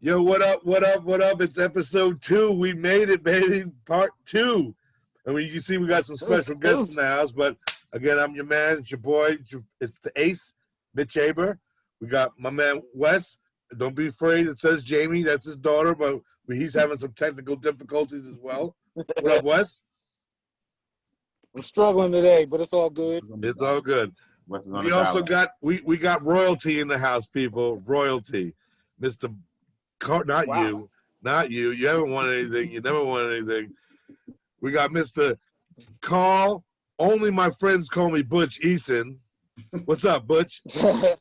Yo, what up, what up, what up? It's episode 2. We made it, baby. Part 2. And you see we got some special guests in the house, but again, I'm your man. It's your boy. It's the ace, Mitch Aber. We got my man, Wes. Don't be afraid. It says Jamie. That's his daughter, but he's having some technical difficulties as well. What up, Wes? I'm struggling today, but it's all good. It's all good. We also got we got royalty in the house, people. Royalty. Mr. Not wow. Not you. You haven't won anything. You never won anything. We got Mr. Carl. Only my friends call me Butch Eason. What's up, Butch?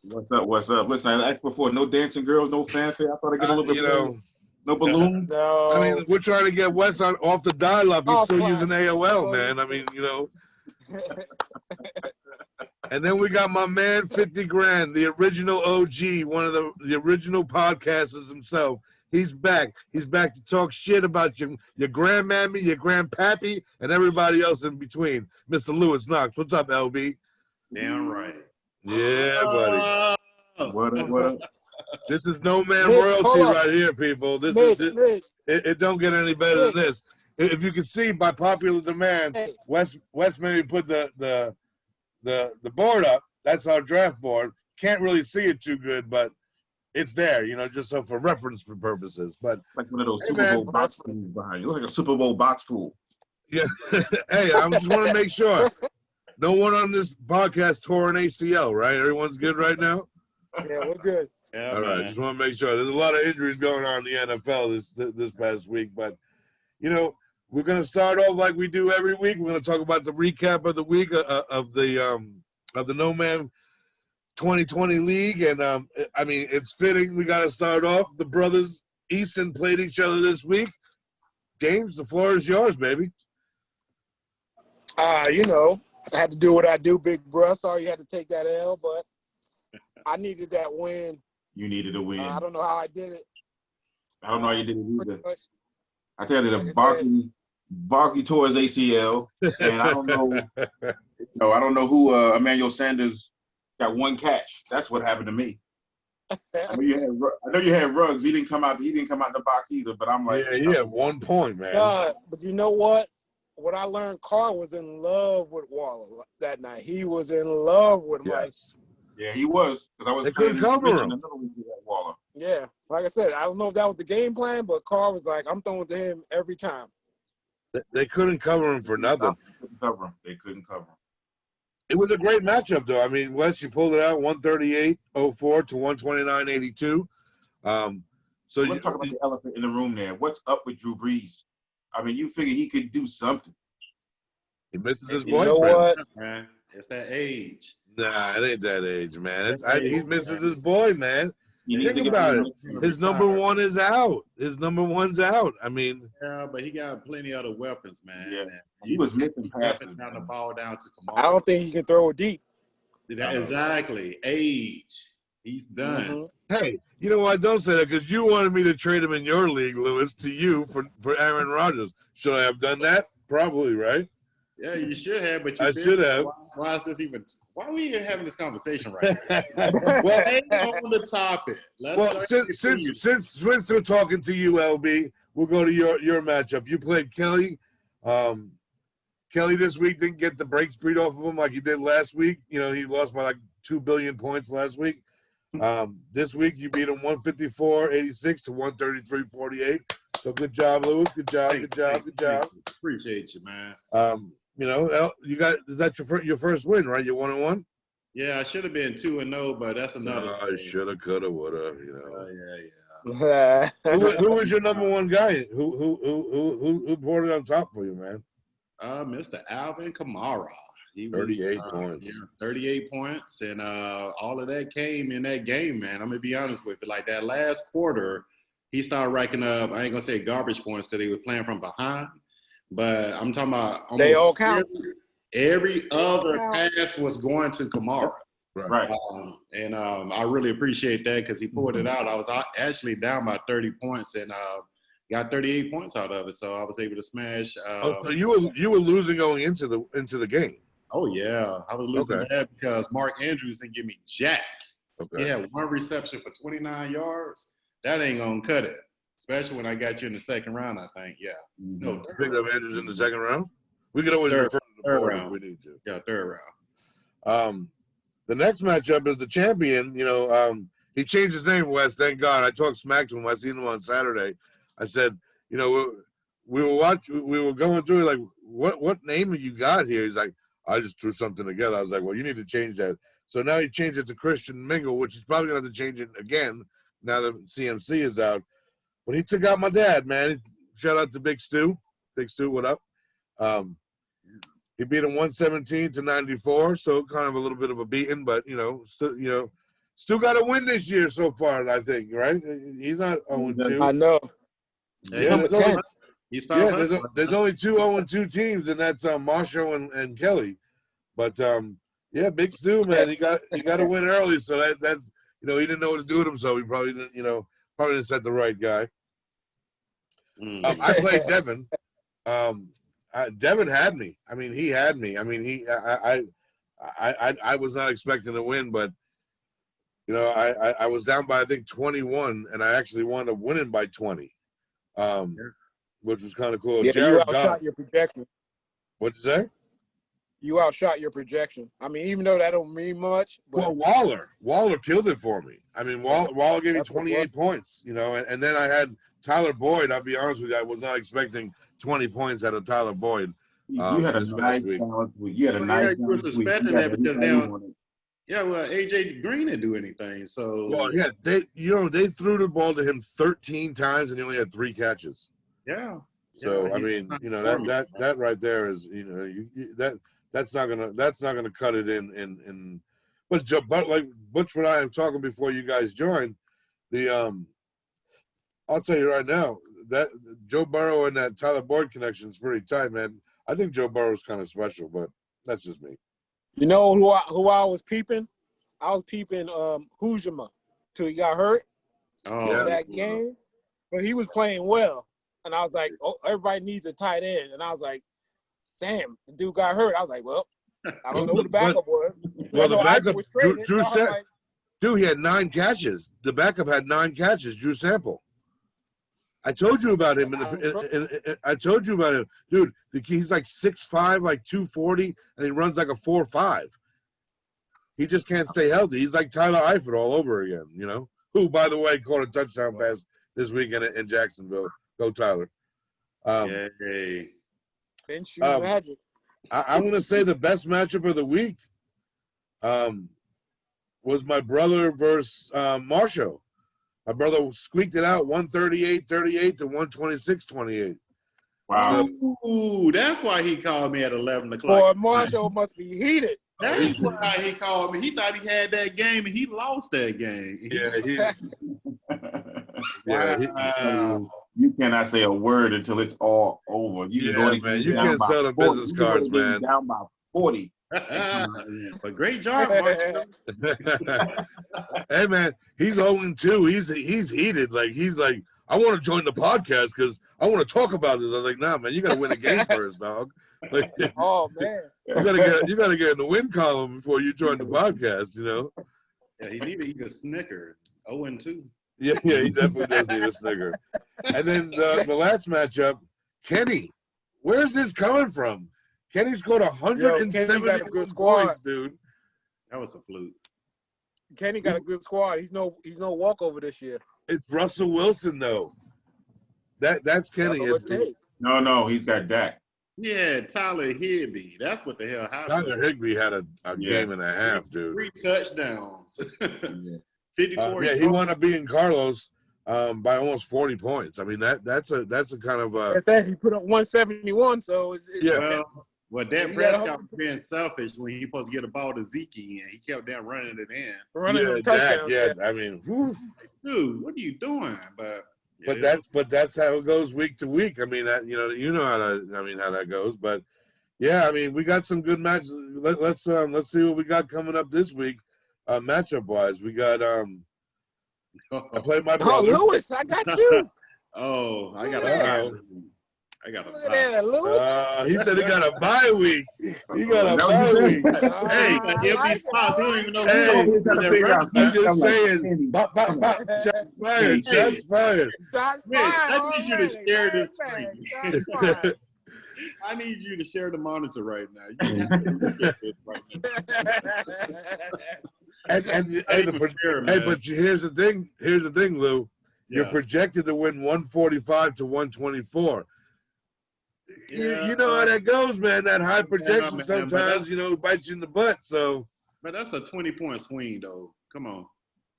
What's up? Listen, I asked before, no dancing girls, no fanfare. I thought I'd get a little bit more. No balloon? No. I mean, we're trying to get Wes off the dial-up. He's still using AOL, man. I mean, And then we got my man, 50 Grand, the original OG, one of the original podcasters himself. He's back. He's back to talk shit about your grandmammy, your grandpappy, and everybody else in between. Mr. Lewis Knox. What's up, LB? Damn right. Yeah, buddy. What up? This is no man royalty right here, people. It don't get any better than this. If you can see by popular demand, Wes maybe put the board up. That's our draft board. Can't really see it too good, but it's there, just so for reference purposes. But like one of those Super Bowl box pools behind you. Look like a Super Bowl box pool. Yeah. Hey, I just want to make sure no one on this podcast tore an ACL, right? Everyone's good right now? Yeah, we're good. Yeah, all right, just want to make sure. There's a lot of injuries going on in the NFL this past week, but we're going to start off like we do every week. We're going to talk about the recap of the week of the No Man 2020 League, and I mean, it's fitting. We got to start off. The brothers Easton played each other this week. James, the floor is yours, baby. I had to do what I do, big bro. Sorry you had to take that L, but I needed that win. You needed a win. I don't know how I did it. I don't know how you did it either. I tell you that Barkley tore his ACL, and I don't know. I don't know who Emmanuel Sanders got one catch. That's what happened to me. I know you had Ruggs. He didn't come out the box either. But I'm like, yeah, 1 point, man. But you know what? What I learned, Carr was in love with Waller that night. He was in love with him. Yes. Yeah, he was. Because I was. They couldn't cover him. Waller. Yeah, like I said, I don't know if that was the game plan, but Carr was like, I'm throwing to him every time. They couldn't cover him for nothing. They couldn't cover him. It was a great matchup, though. I mean, Wes, you pulled it out 138.04 to 129.82. So let's talk about the elephant in the room there. What's up with Drew Brees? I mean, you figure he could do something. He misses his boyfriend. You know what? Man, it's that age. Nah, it ain't that age, man. He misses his boy, man. Think about it. His number one is out. His number one's out. I mean, yeah, but he got plenty of other weapons, man. Yeah, he was missing passes. Trying to ball down to Kamara. I don't think he can throw it deep. Exactly. Age. He's done. Mm-hmm. Hey, you know what? Don't say that because you wanted me to trade him in your league, Lewis, to you for Aaron Rodgers. Should I have done that? Probably, right? Yeah, you should have, but I should have. Why is this even? Why are we even having this conversation right now? Well, on the topic. Since we're talking to you, LB, we'll go to your matchup. You played Kelly. Kelly this week didn't get the break speed off of him like he did last week. He lost by like 2 billion points last week. This week you beat him 154.86 to 133.48. So good job, Lewis. Good job. Appreciate you, man. Is that your first win, right? You're 1-1. Yeah, I should have been 2-0, but that's another. I shoulda, coulda, woulda. Yeah. Who was your number one guy? Who poured it on top for you, man? Mr. Alvin Kamara. He 38 points. Yeah, 38 points, and all of that came in that game, man. I'm gonna be honest with you. Like that last quarter, he started racking up. I ain't gonna say garbage points because he was playing from behind, but I'm talking about almost they all count. Every other pass was going to Kamara. Right. I really appreciate that because he pulled it out. I was actually down by 30 points and got 38 points out of it. So I was able to smash. So you were losing going into the game. Oh yeah, I was losing that because Mark Andrews didn't give me jack. Okay. He had one reception for 29 yards. that ain't gonna cut it. Especially when I got you in the second round, I think. Yeah. No, You picked up Andrews in the second round. We could always refer to the board if we need to. Yeah, third round. The next matchup is the champion. He changed his name, Wes. Thank God. I talked smack to him. I seen him on Saturday. I said, we were going through like, what name have you got here? He's like, I just threw something together. I was like, well, you need to change that. So now he changed it to Christian Mingle, which he's probably going to have to change it again now that CMC is out. But he took out my dad, man. Shout out to Big Stu. Big Stu, what up? He beat him 117-94, so kind of a little bit of a beating, but still got a win this year so far, I think, right? He's not 0-2. I know. Yeah, He's there's only 2 0-2 teams, and that's Marshall and Kelly. But Big Stu, man, he got a win early, so that's he didn't know what to do with himself. He probably didn't set the right guy. I played Devin. Devin had me. I mean, he had me. I mean, I was not expecting to win, but I was down by I think 21, and I actually wound up winning by 20, which was kind of cool. Yeah, Jared you outshot your projection. What'd you say? You outshot your projection. I mean, even though that don't mean much. But Well, Waller killed it for me. I mean, Waller gave me 28 points. And then I had Tyler Boyd. I'll be honest with you, I was not expecting 20 points out of Tyler Boyd. You had a nice balance week. You had a nice you were suspecting that because AJ Green didn't do anything. So they threw the ball to him 13 times and he only had 3 catches. Yeah. So I mean, that right there is that's not gonna cut it in. But like Butch and I am talking before you guys joined, I'll tell you right now that Joe Burrow and that Tyler Boyd connection is pretty tight, man. I think Joe Burrow's kind of special, but that's just me. You know who I was peeping? I was peeping Hujima till he got hurt that game. But he was playing well. And I was like, oh, everybody needs a tight end. And I was like, damn, the dude got hurt. I was like, well, I don't know who the backup was. Well, the backup, Drew Sample. Dude, he had 9 catches. The backup had 9 catches, Drew Sample. I told you about him. I told you about him. Dude, he's like 6'5", like 240, and he runs like a 4.5. He just can't stay healthy. He's like Tyler Eifert all over again, who, by the way, caught a touchdown pass this weekend in Jacksonville. Go Tyler. Magic. I'm going to say the best matchup of the week was my brother versus Marshall. My brother squeaked it out 138-38 to 126-28. Wow. Ooh, that's why he called me at 11 o'clock. Boy, Marshall must be heated. That's why he called me. He thought he had that game, and he lost that game. You cannot say a word until it's all over. You can't sell the business cards, man. Down by 40. But great job, Marshall. Hey, man, he's 0-2. He's heated. Like he's like, I want to join the podcast because I want to talk about this. I was like, nah, man, you got to win a game first, dog. Like, oh man, you gotta get in the win column before you join the podcast. Yeah, he needed to eat a Snicker. 0-2. Yeah, he definitely does need a Snicker. And then the last matchup, Kenny. Where's this coming from? Kenny scored 170 points, dude. That was a fluke. Kenny got a good squad. He's no walkover this year. It's Russell Wilson though. That's Kenny. No, he's got Dak. Yeah, Tyler Higbee. That's what the hell happened. Tyler Higbee had a game and a half, dude. 3 touchdowns. 54. He wound up beating Carlos by almost 40 points. I mean that's a kind of I said he put up 171. So well, Dak Prescott was being selfish when he supposed to get a ball to Zeke, and he kept down running it in. I mean, dude, what are you doing? But that's how it goes week to week. I mean, that how that goes. But yeah, I mean, we got some good matches. Let's see what we got coming up this week, matchup wise. We got I played my brother. Oh, Lewis, I got you. I got I got a Look at bye. that, Lou. He said he got a bye week. He got a That was bye the week. best. Hey, I he'll be like it. spots. He don't even know who Hey, I'm who trying to that figure running out. I'm back. just I'm like, saying. Kenny, Bop, bop, come on. bop. Shots fired. Kenny, Shots fired. Shots Mitch, fired I need you to already. share this Bang, screen. bang. Shots fired. I need you to share the monitor right now. You have to look at this right now. And Not even fair, man. but here's the thing. Here's the thing, Lou. You're Yeah. projected to win 145 to 124. Yeah, You know how that goes, man. That high projection man, but sometimes, bites you in the butt. So, but that's a 20-point swing, though. Come on.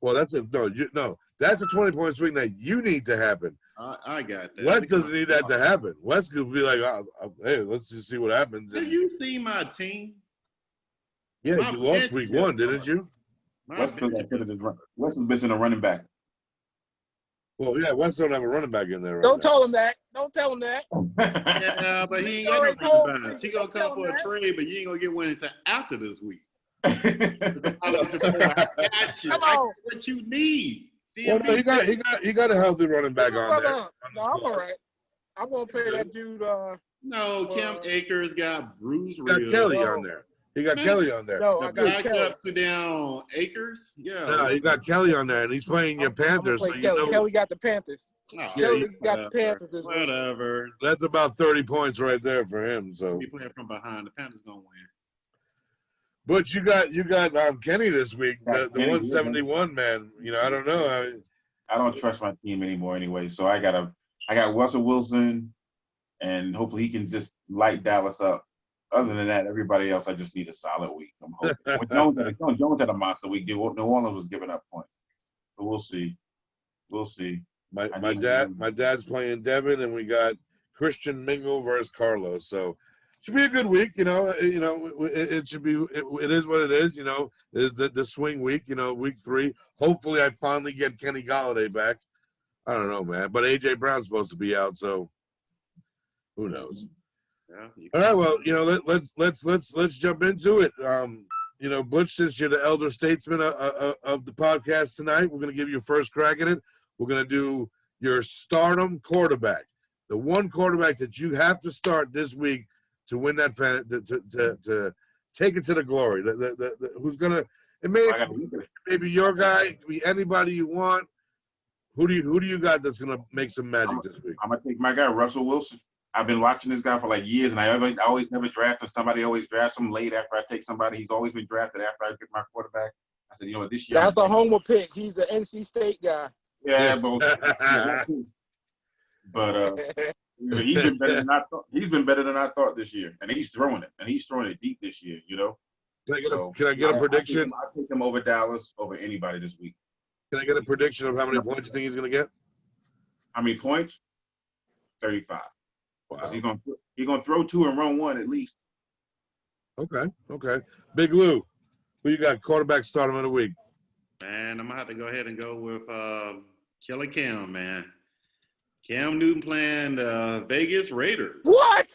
well, that's a no. That's a 20-point swing that you need to happen. I got that. West doesn't need that to happen. West could be like, hey, let's just see what happens. Have you seen my team? Yeah, My you lost bench week is 1, didn't you? West is missing a running back. Well, yeah, West don't have a running back in there right Don't now. tell him that. Don't tell him that. Yeah, but he ain't got no running backs. He gonna come for a trade, but you ain't gonna get one until after this week. I got you. Come I got on. what you need. Well, no, he got a healthy running back on there. No, I'm all right. I'm gonna pay that dude. No, Cam Akers got bruised He got ribs. Kelly on there. He got Kelly on there. No, I got Kelly. Up to down Akers. Yeah. No, you got Kelly on there, and he's playing your Panthers. So Kelly got the Panthers. Oh, Kelly got the Panthers this week. Whatever. That's about 30 points right there for him. So He playing from behind. The Panthers gonna win. but you got Kenny this week, the 171 man. I don't know. I don't trust my team anymore anyway. So I got Russell Wilson, and hopefully he can just light Dallas up. Other than that, everybody else, I just need a solid week. I'm hoping. Jones had a monster week. New Orleans was giving up points, but we'll see. We'll see. My dad's playing Devin, and we got Christian Mingle versus Carlos. So should be a good week. It should be. It is what it is. It is the swing week. Week 3. Hopefully, I finally get Kenny Golladay back. I don't know, man. But AJ Brown's supposed to be out, so who knows? Yeah, all right, well, let's jump into it. Butch, since you're the elder statesman of the podcast tonight, we're going to give you a first crack at it. We're going to do your stardom quarterback, the one quarterback that you have to start this week to win that to take it to the glory. Who's going to? It may be your guy. It could be anybody you want. Who do you got that's going to make some magic this week? I'm going to take my guy, Russell Wilson. I've been watching this guy for like years, and I always never draft him. Somebody always drafts him late after I take somebody. He's always been drafted after I pick my quarterback. I said, this year. That's a homer pick. He's the NC State guy. Yeah, but he's been better than I thought. He's been better than I thought this year, and he's throwing it deep this year. Can I get a prediction? I'll take him over Dallas over anybody this week. Can I get a prediction of how many points you think he's going to get? How many points? 35. Wow. He's gonna throw 2 and run 1 at least. Okay. Big Lou, who you got? Quarterback stardom of the week. Man, I'm gonna have to go ahead and go with Killer Cam, man. Cam Newton playing the Vegas Raiders. What?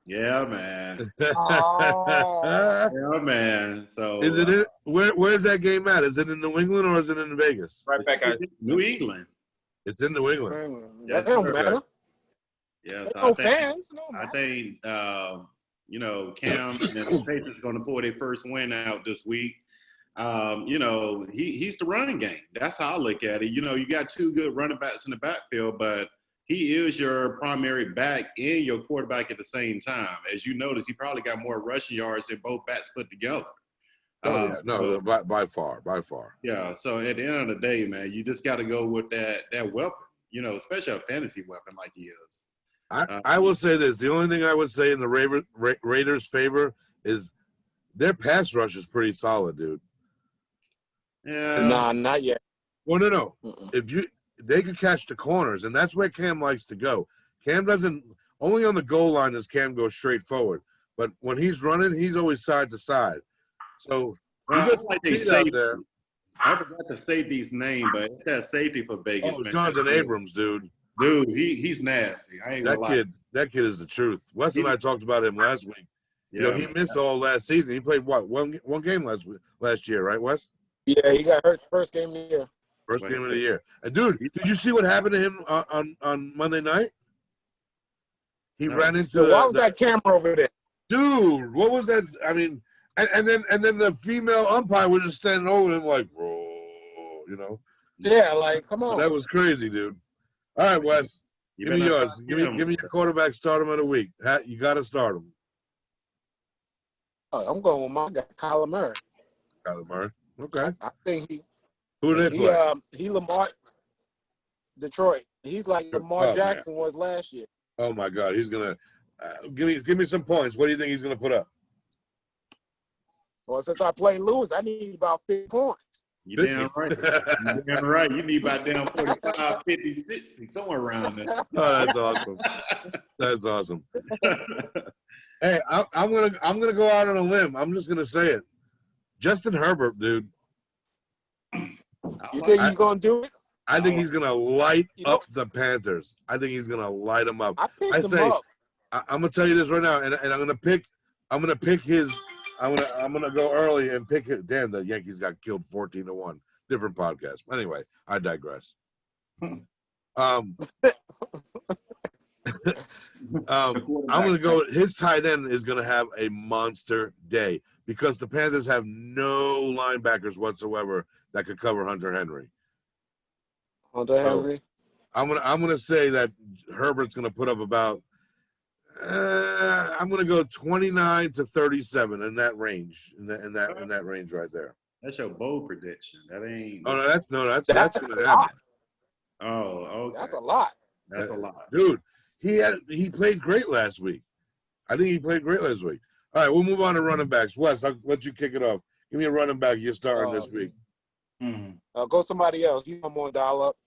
Yeah, man. Oh. Yeah, man. So is it where's that game at? Is it in New England or is it in Vegas? Right back at New England. It's in New England. Yes, that don't matter. Yes, no fans. No I think Cam and the Patriots going to pull their first win out this week. He's the running game. That's how I look at it. You got 2 good running backs in the backfield, but he is your primary back and your quarterback at the same time. As you notice, he probably got more rushing yards than both backs put together. By far. Yeah, so at the end of the day, man, you just got to go with that weapon, especially a fantasy weapon like he is. I will say this. The only thing I would say in the Raiders' favor is their pass rush is pretty solid, dude. Yeah. Nah, not yet. Well, no. They could catch the corners, and that's where Cam likes to go. Cam doesn't – only on the goal line does Cam go straight forward. But when he's running, he's always side to side. So I forgot the safety's name, but it's that safety for Vegas. Oh, Jonathan Abrams, dude. Dude, he's nasty. I ain't gonna lie. That kid is the truth. Wes and I talked about him last week. Yeah, he missed all last season. He played one game last year, right, Wes? Yeah, he got hurt first game of the year. First game of the year. And dude, did you see what happened to him on Monday night? He ran into. So why was that camera over there? Dude, what was that? I mean, and then the female umpire was just standing over him like, bro, you know. Yeah, like, come on. That was crazy, dude. All right, Wes, give me yours. Give me your quarterback. Start him of the week. You got to start him. Oh, I'm going with my guy, Kyler Murray. Kyler Murray. Okay. I think he. Who did they play? He Lamar. Detroit. He's like Lamar Jackson was last year. Oh my God, he's gonna give me some points. What do you think he's gonna put up? Well, since I played Lewis, I need about 50 points. You damn right. You damn right. You need about damn 45, 50, 60, somewhere around there. Oh, that's awesome. That's awesome. Hey, I'm gonna go out on a limb. I'm just gonna say it. Justin Herbert, dude. You think he's gonna do it? I think he's gonna light up the Panthers. I think he's gonna light them up. I say, him up. I'm gonna tell you this right now, and I'm gonna pick his. I'm gonna go early and pick it. Damn, the Yankees got killed 14-1. Different podcast. Anyway, I digress. I'm gonna go. His tight end is gonna have a monster day because the Panthers have no linebackers whatsoever that could cover Hunter Henry. Henry. I'm gonna say that Herbert's gonna put up about. I'm gonna go 29 to 37 in that range, in that range right there. That's your bold prediction. That ain't. Oh no, that's gonna happen. Oh, okay. That's a lot. That's a lot, dude. He played great last week. I think he played great last week. All right, we'll move on to running backs. Wes, I'll let you kick it off. Give me a running back you're starting this week. Go somebody else. You don't want to dial up.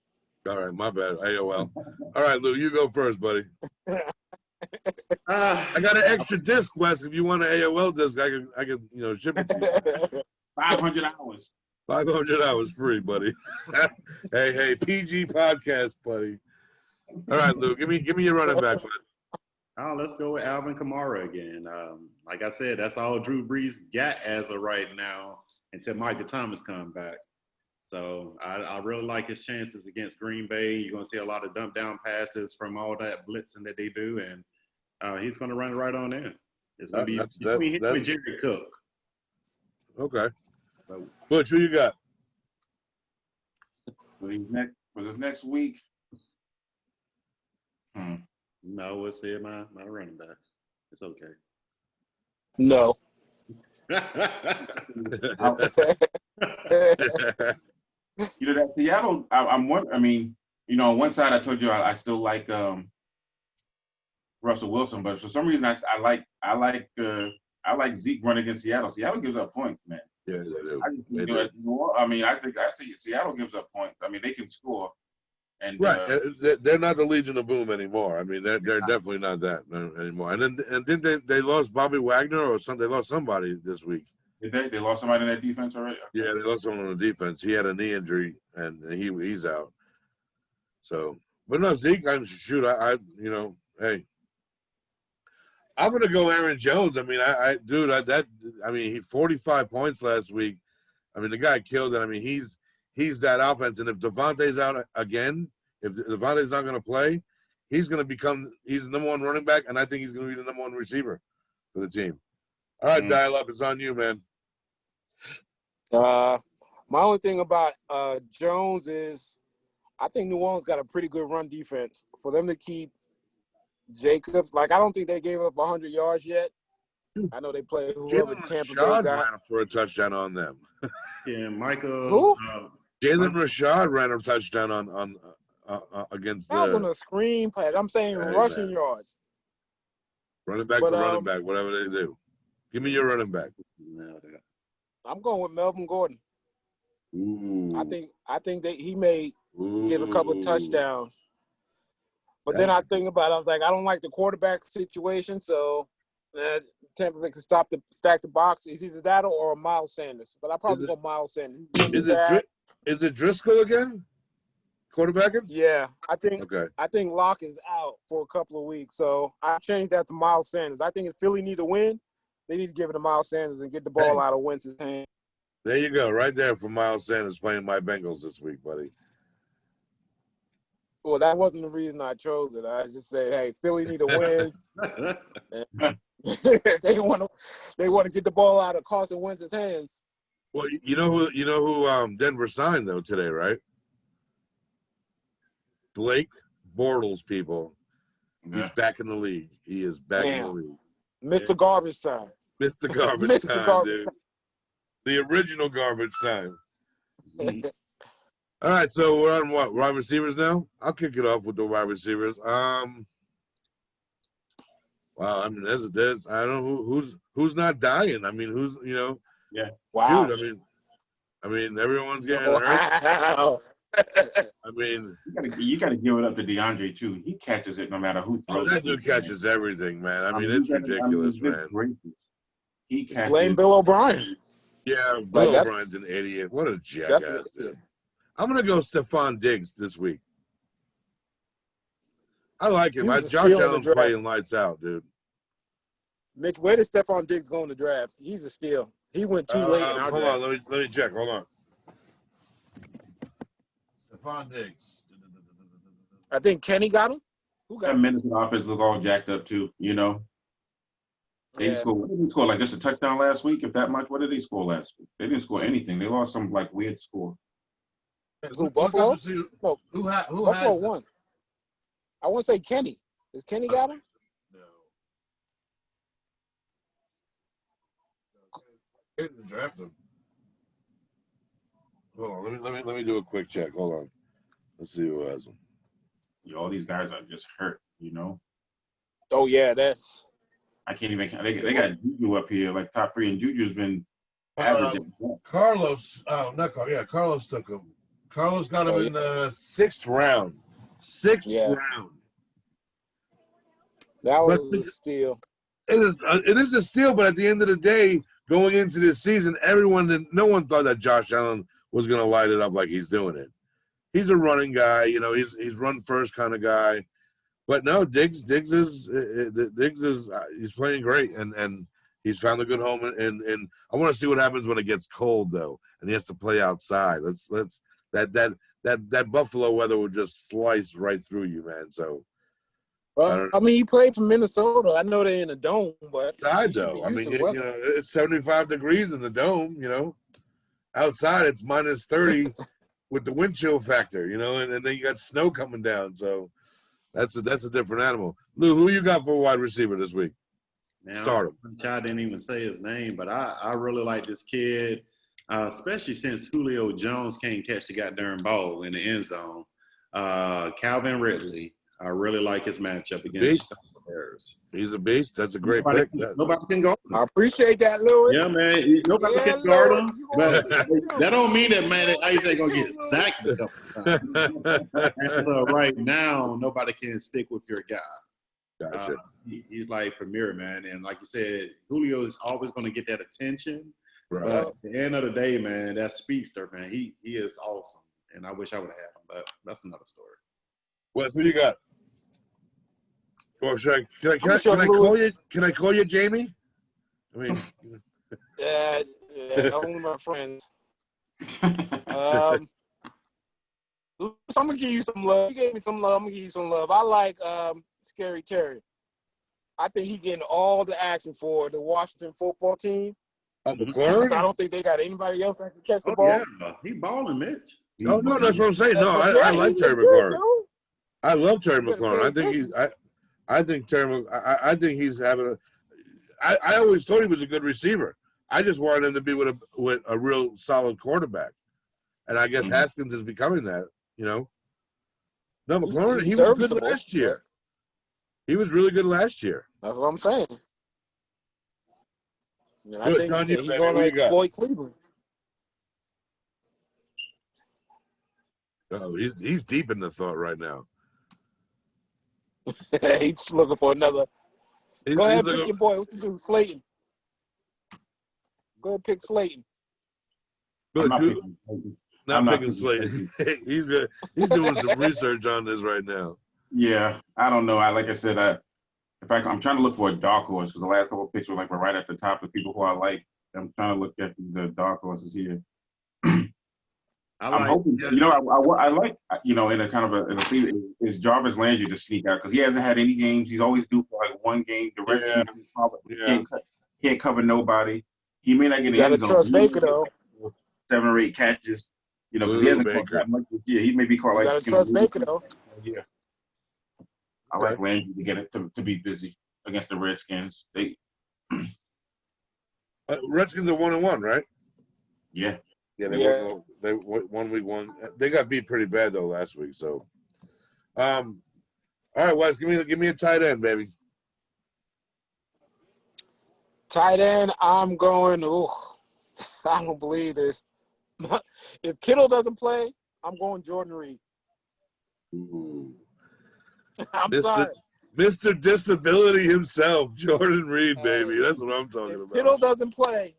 All right, my bad. AOL. All right, Lou, you go first, buddy. I got an extra disc, Wes. If you want an AOL disc, I could ship it to you. 500 hours. 500 hours free, buddy. hey, PG podcast, buddy. All right, Lou, give me your running back, buddy. Oh, let's go with Alvin Kamara again. Like I said, that's all Drew Brees got as of right now until Michael Thomas come back. So I really like his chances against Green Bay. You're going to see a lot of dump down passes from all that blitzing that they do, and he's going to run it right on in. It's going to be between him and Jerry Cook. Okay. Butch, who you got? For this next week. No, we'll see my running back. It's okay. No. That Seattle. I'm wondering. I mean, on one side, I told you I still like Russell Wilson, but for some reason, I like Zeke running against Seattle. Seattle gives up points, man. Yeah, they do. I see Seattle gives up points. I mean, they can score. And right, they're not the Legion of Boom anymore. I mean, they're definitely not that anymore. And didn't they lost Bobby Wagner or something? They lost somebody this week. Did they lost somebody in that defense already? Okay. Yeah, they lost someone on the defense. He had a knee injury, and he's out. So, but no, Zeke, hey, I'm gonna go Aaron Jones. I mean, he 45 points last week. I mean, the guy killed it. I mean, he's that offense, and if Devontae's out again, if Devontae's not gonna play, he's the number one running back, and I think he's gonna be the number one receiver for the team. All right, Dial Up, it's on you, man. My only thing about Jones is I think New Orleans got a pretty good run defense. For them to keep Jacobs, I don't think they gave up 100 yards yet. I know they play whoever Tampa Bay got. Ran for a touchdown on them. Yeah, Michael. Who? Jalen Rashad ran a touchdown on against that was on a screen pass. I'm saying rushing yards. Running back to running back, whatever they do. Give me your running back. I'm going with Melvin Gordon. Ooh. I think that he may get a couple of touchdowns. But then I think about it, I was like, I don't like the quarterback situation, so Tampa Bay can stack the box. It's either that or Miles Sanders. But I probably go Miles Sanders. Is it Driscoll again? Quarterbacking? Yeah. I think Locke is out for a couple of weeks. So I changed that to Miles Sanders. I think if Philly need to win, they need to give it to Miles Sanders and get the ball out of Wentz's hand. There you go, right there for Miles Sanders playing my Bengals this week, buddy. Well, that wasn't the reason I chose it. I just said, hey, Philly need a win. they want to get the ball out of Carson Wentz's hands. Well, you know who Denver signed though today, right? Blake Bortles, people. He's back in the league. He is back in the league. Mr. Garbage Time. Mr. Garbage Mr. Time, Garbage dude. The original Garbage Time. All right, so we're on what? Wide receivers now? I'll kick it off with the wide receivers. Wow, I mean, there's I don't know who's not dying. I mean, who's Yeah. Wow. Dude, I mean, everyone's getting hurt. Wow. I mean, you gotta give it up to DeAndre too. He catches it no matter who throws it. That dude catches everything, man. I mean, it's ridiculous, man. He catches. Blame Bill O'Brien. Yeah, Bill O'Brien's an idiot. What a jackass, dude. I'm gonna go Stephon Diggs this week. I like him. Josh Allen's playing lights out, dude. Mitch, where did Stephon Diggs go in the drafts? He's a steal. He went too late in our hold draft. on, let me check. Hold on. Stephon Diggs. I think Kenny got him. Who got that him? Minnesota offense look all jacked up too, you know. They scored. What did they score? Like just a touchdown last week, if that much. What did they score last week? They didn't score anything. They lost some like weird score. Who, Buffalo? No, Who Buffalo won. I want to say Kenny. Is Kenny got him? No. Didn't draft him. Hold on, let me do a quick check. Hold on. Let's see who has him. All these guys are just hurt, you know. Oh yeah, that's. I can't even. They got Juju up here, like top 3, and Juju's been average. Carlos. Oh, not Carlos. Yeah, Carlos took him. Carlos got him in the 6th round. 6th round. That was a steal. It is a steal, but at the end of the day, going into this season, no one thought that Josh Allen was going to light it up like he's doing it. He's a running guy, he's run first kind of guy. But no, Diggs is he's playing great, and he's found a good home. And I want to see what happens when it gets cold though, and he has to play outside. That Buffalo weather would just slice right through you, man. So. Well, I mean, he played for Minnesota. I know they're in a dome, but outside though, I mean, it's 75 degrees in the dome. Outside it's minus 30 with the wind chill factor. And then you got snow coming down. So that's a different animal. Lou, who you got for wide receiver this week? Man, Start him. I didn't even say his name, but I really like this kid, especially since Julio Jones can't catch the goddamn ball in the end zone. Calvin Ridley. I really like his matchup against the Bears. He's a beast. That's a great pick. Nobody can guard him. I apprate that, Louis. Yeah, man. Nobody can guard him. But that don't mean that, man, Ice ain't going to get sacked a couple times. And so right now, nobody can stick with your guy. Gotcha. He's like premier, man. And like you said, Julio is always going to get that attention. Right. But at the end of the day, man, that speedster, man, he is awesome. And I wish I would have had him, but that's another story. Wes, who you got? Or can I call you Jamie? I mean, yeah, only my friends. I'm gonna give you some love. You gave me some love. I'm gonna give you some love. I like Scary Terry. I think he's getting all the action for the Washington football team. McLaurin? I don't think they got anybody else that can catch the ball. Yeah, he balling, Mitch. No, that's what I'm saying. No, I like Terry McLaurin. I love Terry McLaurin. I think he's having I always thought he was a good receiver. I just wanted him to be with a real solid quarterback, and I guess Haskins is becoming that. No, McLaurin, he was good last year. He was really good last year. That's what I'm saying. And I think that he's going to exploit Cleveland. Oh, he's deep in the thought right now. He's looking for another. Go ahead, pick your boy. What you do, Slayton? Go ahead, pick Slayton. Good. Not picking Slayton. He's good. He's doing some research on this right now. Yeah, I don't know. Like I said, in fact, I'm trying to look for a dark horse because the last couple of picks were right at the top of people who I like. I'm trying to look at these dark horses here. I'm hoping. You know, I like, you know, in a kind of a sleep is Jarvis Landry to sneak out because he hasn't had any games. He's always due for like one game. The Redskins can't cover nobody. He may not get in the end zone. Trust Baker though. 7 or 8 catches. You know, because he hasn't caught that much this year. He may be caught like. You gotta trust Baker though. Yeah. I like Landry to get it to be busy against the Redskins. Redskins are 1-1, right? Yeah. Yeah, they won week 1. They got beat pretty bad though last week. So, all right, Wes, give me a tight end, baby. Tight end, I'm going. I don't believe this. If Kittle doesn't play, I'm going Jordan Reed. Ooh. I'm sorry. Mr. Disability himself, Jordan Reed, baby. That's what I'm talking about. If Kittle doesn't play,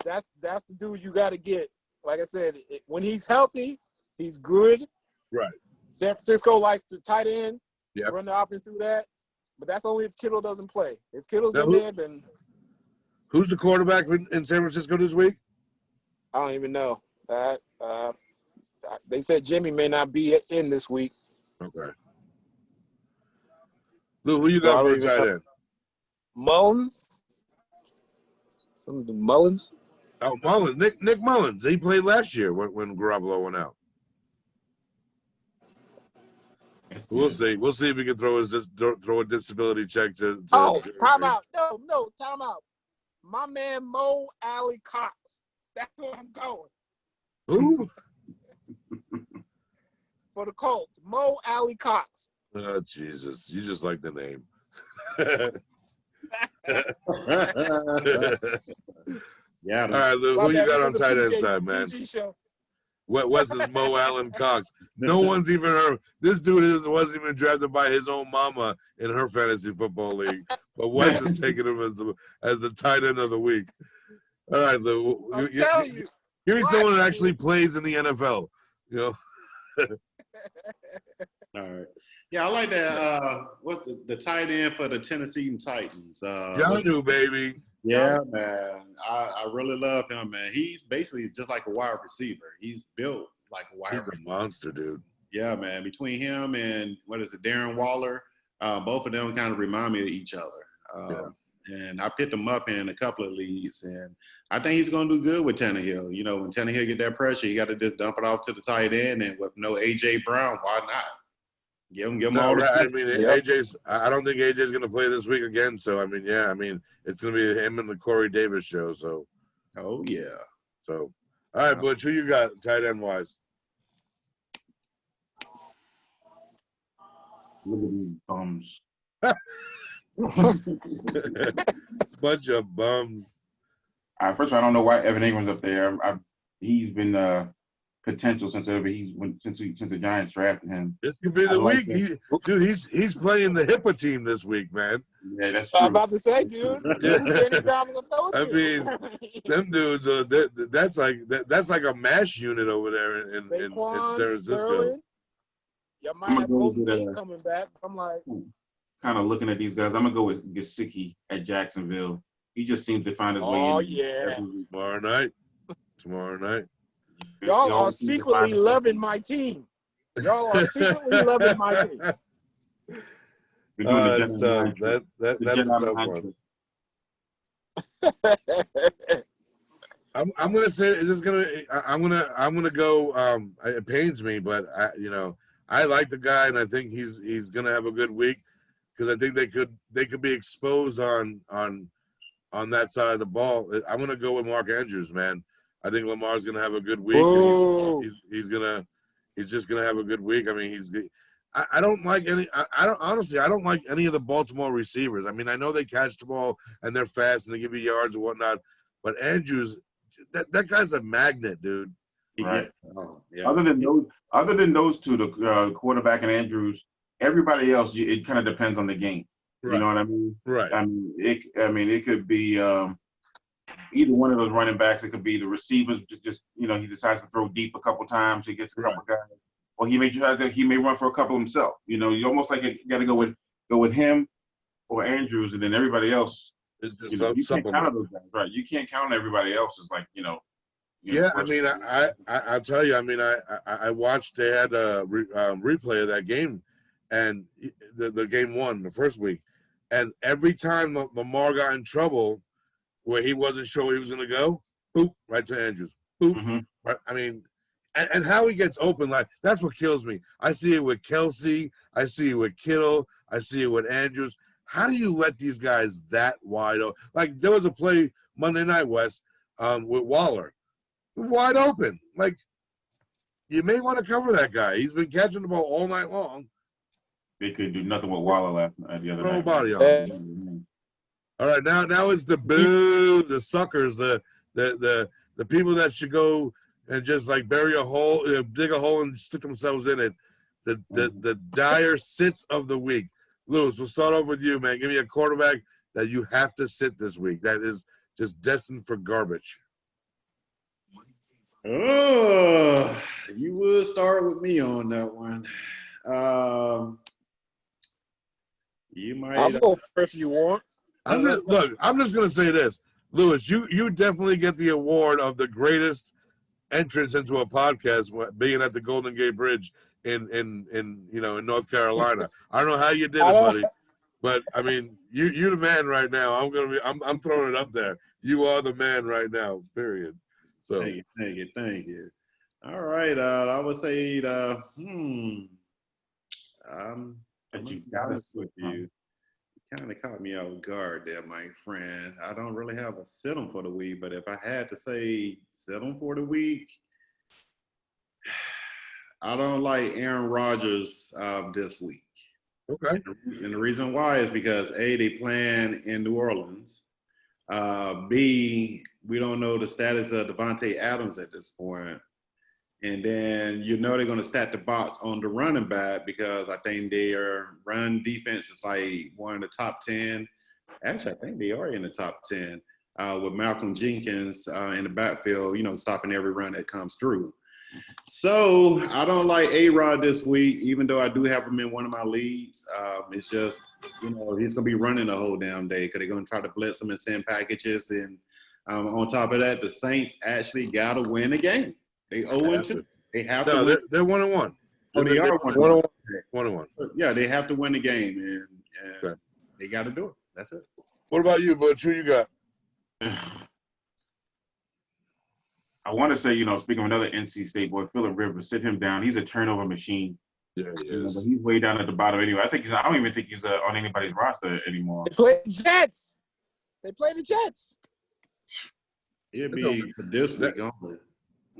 that's the dude you got to get. Like I said, when he's healthy, he's good. Right. San Francisco likes to tight end, run the offense through that. But that's only if Kittle doesn't play. If Kittle's in there, then who's the quarterback in San Francisco this week? I don't even know. They said Jimmy may not be in this week. Okay. Lou, who you got for a tight end? Mullins? Mullins? Oh, Mullins. Nick Mullins. He played last year when Garoppolo went out. We'll see. We'll see if we can throw a disability check to timeout. No, timeout. My man Mo Alley Cox. That's where I'm going. Who? For the Colts. Mo Alley Cox. Oh, Jesus. You just like the name. Yeah. All right, Lou. Who you got on tight end side, man? Wes is Mo Allen Cox. No one's even heard. This dude wasn't even drafted by his own mama in her fantasy football league. But Wes is taking him as the tight end of the week. All right, Lou. I'm telling you. Give me someone that actually plays in the NFL. You know. All right. Yeah, I like that. What's the tight end for the Tennessee Titans? Yanu, baby. Yeah, man. I really love him, man. He's basically just like a wide receiver. He's built like a wide receiver. He's a monster, dude. Yeah, man. Between him and Darren Waller, both of them kind of remind me of each other. And I picked him up in a couple of leagues, and I think he's going to do good with Tannehill. You know, when Tannehill get that pressure, you got to just dump it off to the tight end, and with no A.J. Brown, why not? Give him all the I mean, AJ's. I don't think AJ's going to play this week again. So I mean, it's going to be him and the Corey Davis show. So. Oh yeah. So, all right, Butch, who you got tight end wise? Look at these bums. Bunch of bums. First of all, I don't know why Evan Ingram's up there. He's been potential since the Giants drafted him. This could be the week. He's playing the HIPAA team this week, man. Yeah, that's true. I'm about to say, dude. I mean, them dudes are that's like a mash unit over there in San Francisco. You might have Golden Tate coming back. I'm like, kind of looking at these guys. I'm gonna go with Gesicki at Jacksonville. He just seems to find his way in. Oh yeah. Tomorrow night. Y'all are secretly loving my team. Y'all are secretly loving my team. That's a tough one. I'm gonna say I'm gonna go. It pains me, but I like the guy, and I think he's gonna have a good week because I think they could be exposed on that side of the ball. I'm gonna go with Mark Andrews, man. I think Lamar's gonna have a good week. He's just gonna have a good week. I mean, I don't like any. I don't like any of the Baltimore receivers. I mean, I know they catch the ball and they're fast and they give you yards and whatnot, but Andrews, that guy's a magnet, dude. Right. Oh, yeah. Other than those two, the quarterback and Andrews, everybody else, it kind of depends on the game. Right. You know what I mean? Right. I mean, it could be either one of those running backs. It could be the receivers. Just he decides to throw deep a couple times. He gets a couple guys, or he may run for a couple himself. You almost like you got to go with him or Andrews, and then everybody else. It's just you can't count on those guys, right? You can't count on everybody else. It's like Yeah, I mean, I'll tell you. I mean, I watched. They had a replay of that game, and the game won the first week, and every time Lamar got in trouble where he wasn't sure where he was going to go, boop, right to Andrews, boop. Mm-hmm. Right, I mean, and how he gets open, like that's what kills me. I see it with Kelsey, I see it with Kittle, I see it with Andrews. How do you let these guys that wide open? Like there was a play Monday night, West, with Waller. Wide open. Like, you may want to cover that guy. He's been catching the ball all night long. They could do nothing with Waller the other night. Nobody on him. All right, now it's the boo, the suckers, the people that should go and just like bury a hole, dig a hole and stick themselves in it. The dire sits of the week. Lewis, we'll start off with you, man. Give me a quarterback that you have to sit this week. That is just destined for garbage. Oh, you would start with me on that one. You might. I'll go first if you want. I'm just gonna say this, Lewis. You definitely get the award of the greatest entrance into a podcast, being at the Golden Gate Bridge in North Carolina. I don't know how you did it, buddy, but I mean, you're the man right now. I'm throwing it up there. You are the man right now. Period. So thank you. All right, I would say But you gotta with you. Kind of caught me off guard there, my friend. I don't really have a sit 'em for the week, but if I had to say sit 'em for the week, I don't like Aaron Rodgers this week. Okay. And the reason why is because A, they playing in New Orleans. B, we don't know the status of Devontae Adams at this point. And then they're going to stack the box on the running back because I think their run defense is like one of the top 10. Actually, I think they are in the top 10 with Malcolm Jenkins in the backfield, stopping every run that comes through. So I don't like A-Rod this week, even though I do have him in one of my leagues. It's just, he's going to be running the whole damn day because they're going to try to blitz him and send packages. And on top of that, the Saints actually got to win a game. They 0-2. They have to win. They're 1-1. Oh, they are 1-1. 1-1. Yeah, they have to win the game, and they got to do it. That's it. What about you, Butch? Who you got? I want to say, speaking of another NC State boy, Phillip Rivers, sit him down. He's a turnover machine. Yeah, he is. But he's way down at the bottom anyway. I don't even think he's on anybody's roster anymore. They play the Jets. It'd be for this week only.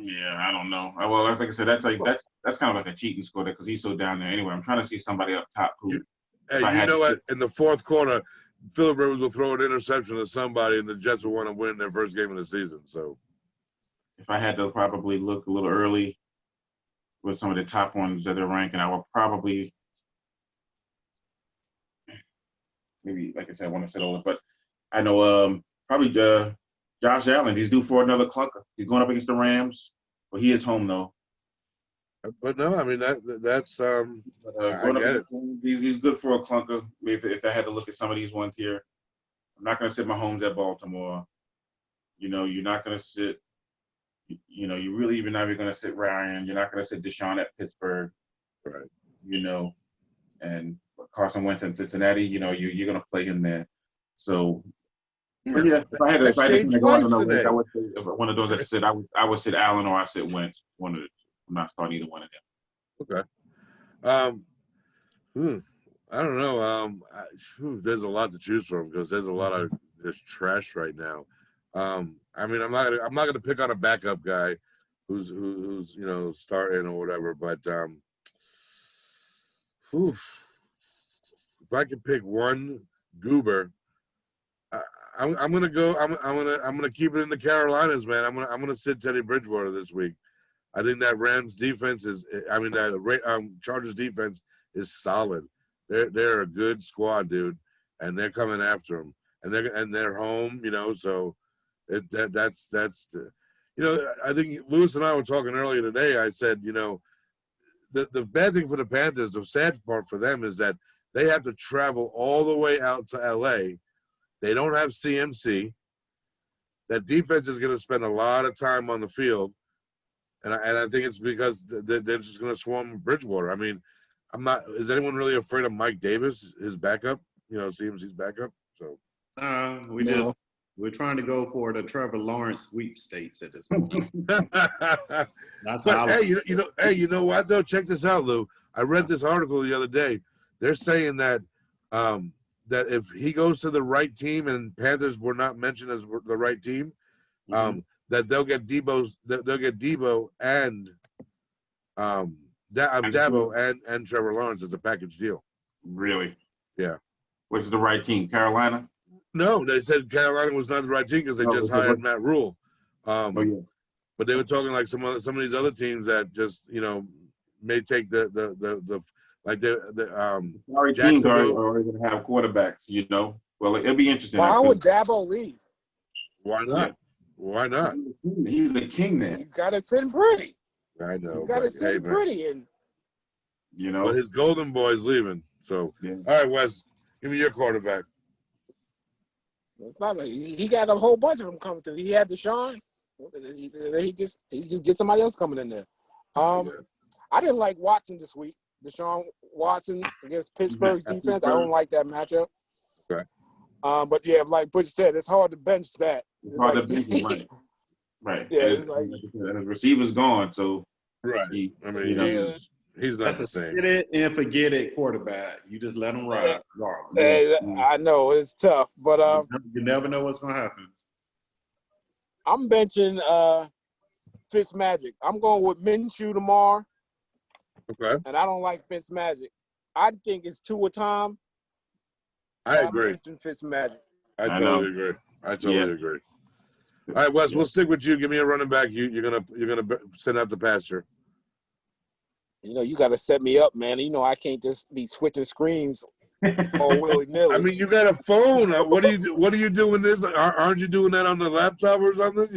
Yeah, I don't know. Well, like I said, that's kind of like a cheating score because he's so down there anyway. I'm trying to see somebody up top who. Hey, you know what? In the fourth quarter, Phillip Rivers will throw an interception to somebody, and the Jets will want to win their first game of the season. So, if I had to probably look a little early with some of the top ones that they're ranking, I would probably maybe, like I said, I want to sit over, but I know probably Josh Allen. He's due for another clunker. He's going up against the Rams, but he is home though. But no, I mean that's I get it. He's good for a clunker. If I had to look at some of these ones here, I'm not going to sit Mahomes at Baltimore. You're not going to sit. You really even not even going to sit Ryan. You're not going to sit Deshaun at Pittsburgh. Right. And Carson Wentz in Cincinnati. You're going to play him there. So. But yeah, if I had to go on another week, I would say one of those that sit. I would sit Allen or I sit Wentz. One of the. I'm not starting either one of them. Okay. I don't know. There's a lot to choose from because there's a lot of just trash right now. I mean, I'm not gonna pick on a backup guy who's starting or whatever. But if I could pick one goober, I'm gonna keep it in the Carolinas, man. I'm gonna sit Teddy Bridgewater this week. I think that Rams defense Chargers defense is solid. They're a good squad, dude, and they're coming after them, and they're home, so that's the, I think Lewis and I were talking earlier today. I said, the bad thing for the Panthers, the sad part for them is that they have to travel all the way out to LA. They don't have CMC. that defense is going to spend a lot of time on the field, and I think it's because they're just going to swarm Bridgewater. I mean, I'm not. Is anyone really afraid of Mike Davis, his backup? CMC's backup. So we're trying to go for the Trevor Lawrence sweepstakes at this point. That's but hey, you know what though? Check this out, Lou. I read this article the other day. They're saying that that if he goes to the right team, and Panthers were not mentioned as the right team, that they'll get Debo. They'll get Debo and Dabo and Trevor Lawrence as a package deal. Really? Yeah. Which is the right team? Carolina? No, they said Carolina was not the right team because they just hired Matt Rule. But they were talking like some of these other teams that just may take the sorry teams are going to have quarterbacks. Well, it'll be interesting. Why would Dabo leave? Why not? Yeah. Why not? He's the king there. He's got it sitting pretty. I know. He's got it sitting pretty, and But his golden boy's leaving. So all right, Wes, give me your quarterback. It's not like he got a whole bunch of them coming through. He had Deshaun. He just get somebody else coming in there. I didn't like Watson this week. Deshaun Watson against Pittsburgh defense. I don't like that matchup. Okay. But yeah, like Butch said, it's hard to bench that. It's hard to bench him, right. Yeah, it's like the receiver's gone, so right. He's not the same. Get it and forget it quarterback. You just let him ride. I know it's tough, but you never know what's gonna happen. I'm benching Fitzmagic. I'm going with Minshew tomorrow. Okay. And I don't like Fitzmagic. I think it's Tua time. So I agree. I'm benching Fitzmagic. I totally agree. All right, Wes, we'll stick with you. Give me a running back. You're gonna send out the pasture. You got to set me up, man. I can't just be switching screens all willy-nilly. I mean, you got a phone. What are you doing this? Aren't you doing that on the laptop or something?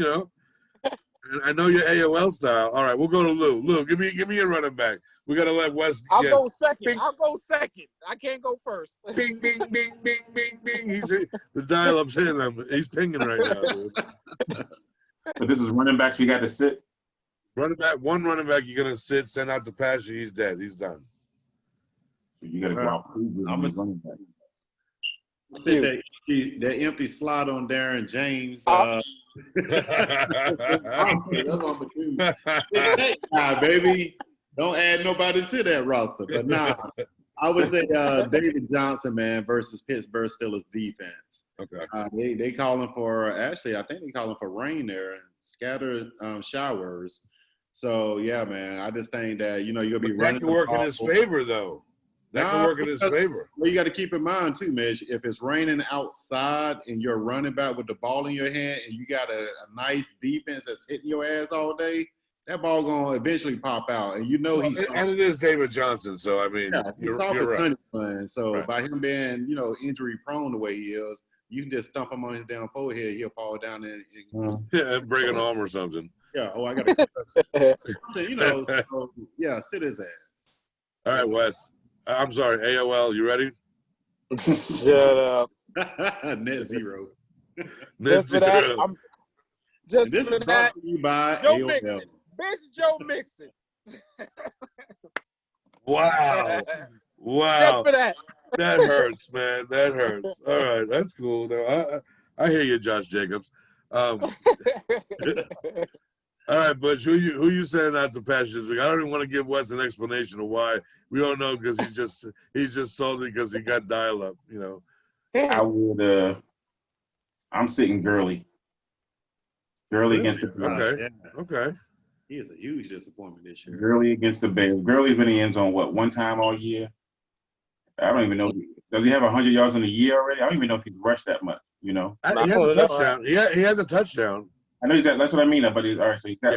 I know your AOL style. All right, we'll go to Lou. Lou, give me your running back. We got to let Wes. I'll go second. Bing. I'll go second. I can't go first. Bing, bing, bing, bing, bing, bing. The dial-up's hitting him. He's pinging right now, dude. But this is running backs we got to sit. One running back you're gonna sit, send out the pasture. He's dead. He's done. You gotta go out. I'm gonna sit that empty slot on Darren James. That's what baby. Don't add nobody to that roster. But I would say David Johnson, man, versus Pittsburgh Steelers defense. Okay. They calling for I think they calling for rain there, scattered showers. So yeah, man, I just think that you'll be running. That can work in his favor, though. That can work in his favor. Well, you got to keep in mind too, Mitch. If it's raining outside and you're running back with the ball in your hand, and you got a nice defense that's hitting your ass all day, that ball gonna eventually pop out. And and it is David Johnson, so I mean, he's soft as honey bun. So by him being injury prone the way he is, you can just stump him on his damn forehead. He'll fall down and break an arm or something. Yeah. Oh, I got to. So, yeah, sit his ass. All right, Wes. I'm sorry, AOL. You ready? Shut up. Net zero. Just for that. This is brought to you by Joe AOL. Mixon. Bitch, Joe Mixon. Wow. Just for that. That hurts, man. That hurts. All right, that's cool. Though I hear you, Josh Jacobs. All right, Butch, who you sending out to pasture this week? I don't even want to give Wes an explanation of why. We don't know because he's just salty because he got dial up. I would. I'm sitting Gurley. Gurley against the Bears. Okay. Yes. Okay. He is a huge disappointment this year. Gurley against the Bears. Gurley's been in the end zone one time all year. I don't even know. Does he have 100 yards in a year already? I don't even know if he's rushed that much. He has a touchdown. He has a touchdown. I know that's what I mean. But he's all right. So he's got